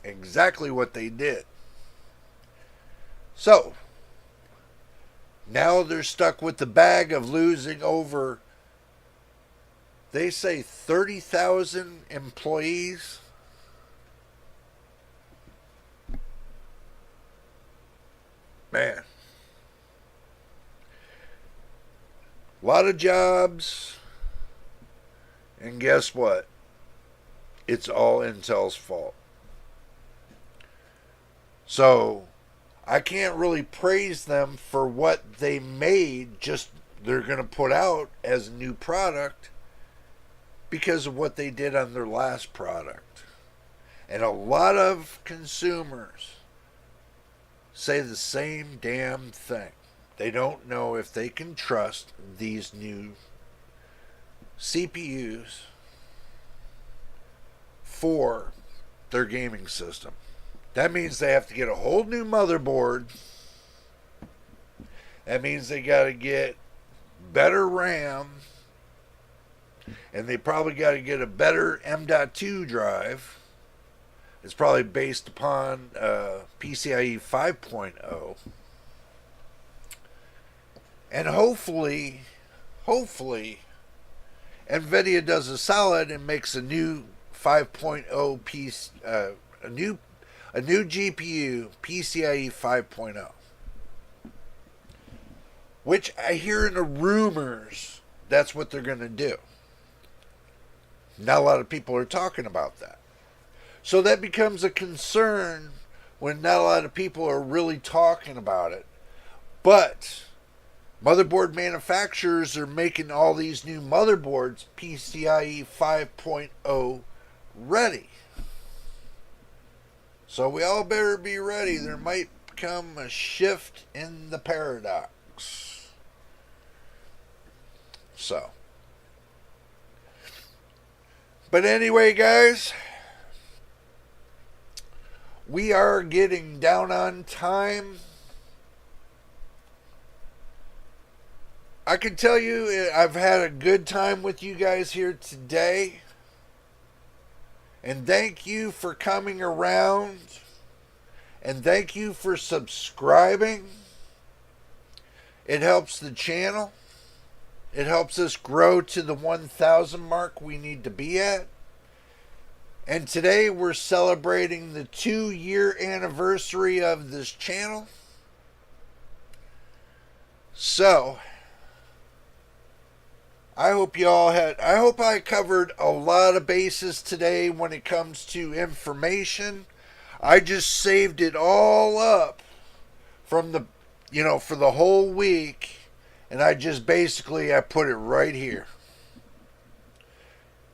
[SPEAKER 1] Exactly what they did. So, now they're stuck with the bag of losing over, they say 30,000 employees. Man. A lot of jobs. And guess what? It's all Intel's fault. So, I can't really praise them for what they made, just they're going to put out as a new product because of what they did on their last product. And a lot of consumers say the same damn thing. They don't know if they can trust these new CPUs for their gaming system. That means they have to get a whole new motherboard. That means they got to get better RAM. And they probably got to get a better M.2 drive. It's probably based upon PCIe 5.0. And hopefully, Nvidia does a solid and makes a new 5.0 piece, a new GPU, PCIe 5.0. Which I hear in the rumors that's what they're going to do. Not a lot of people are talking about that. So that becomes a concern when not a lot of people are really talking about it. But motherboard manufacturers are making all these new motherboards PCIe 5.0 ready. So we all better be ready. There might come a shift in the paradox. So. But anyway, guys, We are getting down on time. I can tell you I've had a good time with you guys here today. And thank you for coming around. And thank you for subscribing. It helps the channel. It helps us grow to the 1,000 mark we need to be at. And today we're celebrating the 2-year anniversary of this channel. So, I hope I covered a lot of bases today when it comes to information. I just saved it all up from the, for the whole week. And I just basically, I put it right here.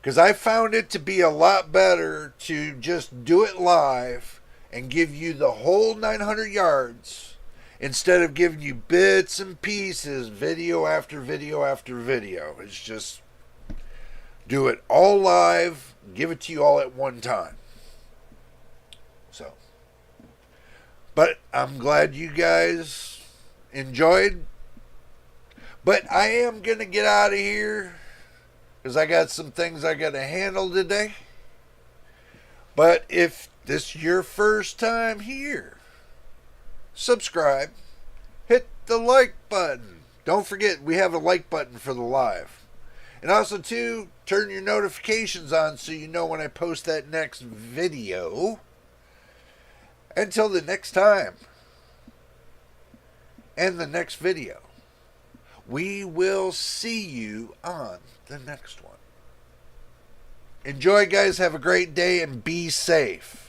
[SPEAKER 1] Because I found it to be a lot better to just do it live and give you the whole 900 yards instead of giving you bits and pieces, video after video after video. It's just do it all live, give it to you all at one time. So, but I'm glad you guys enjoyed. But I am going to get out of here because I got some things I got to handle today. But if this is your first time here, subscribe, hit the like button. Don't forget, we have a like button for the live. And also, too, turn your notifications on so you know when I post that next video. Until the next time and the next video. We will see you on the next one. Enjoy, guys. Have a great day and be safe.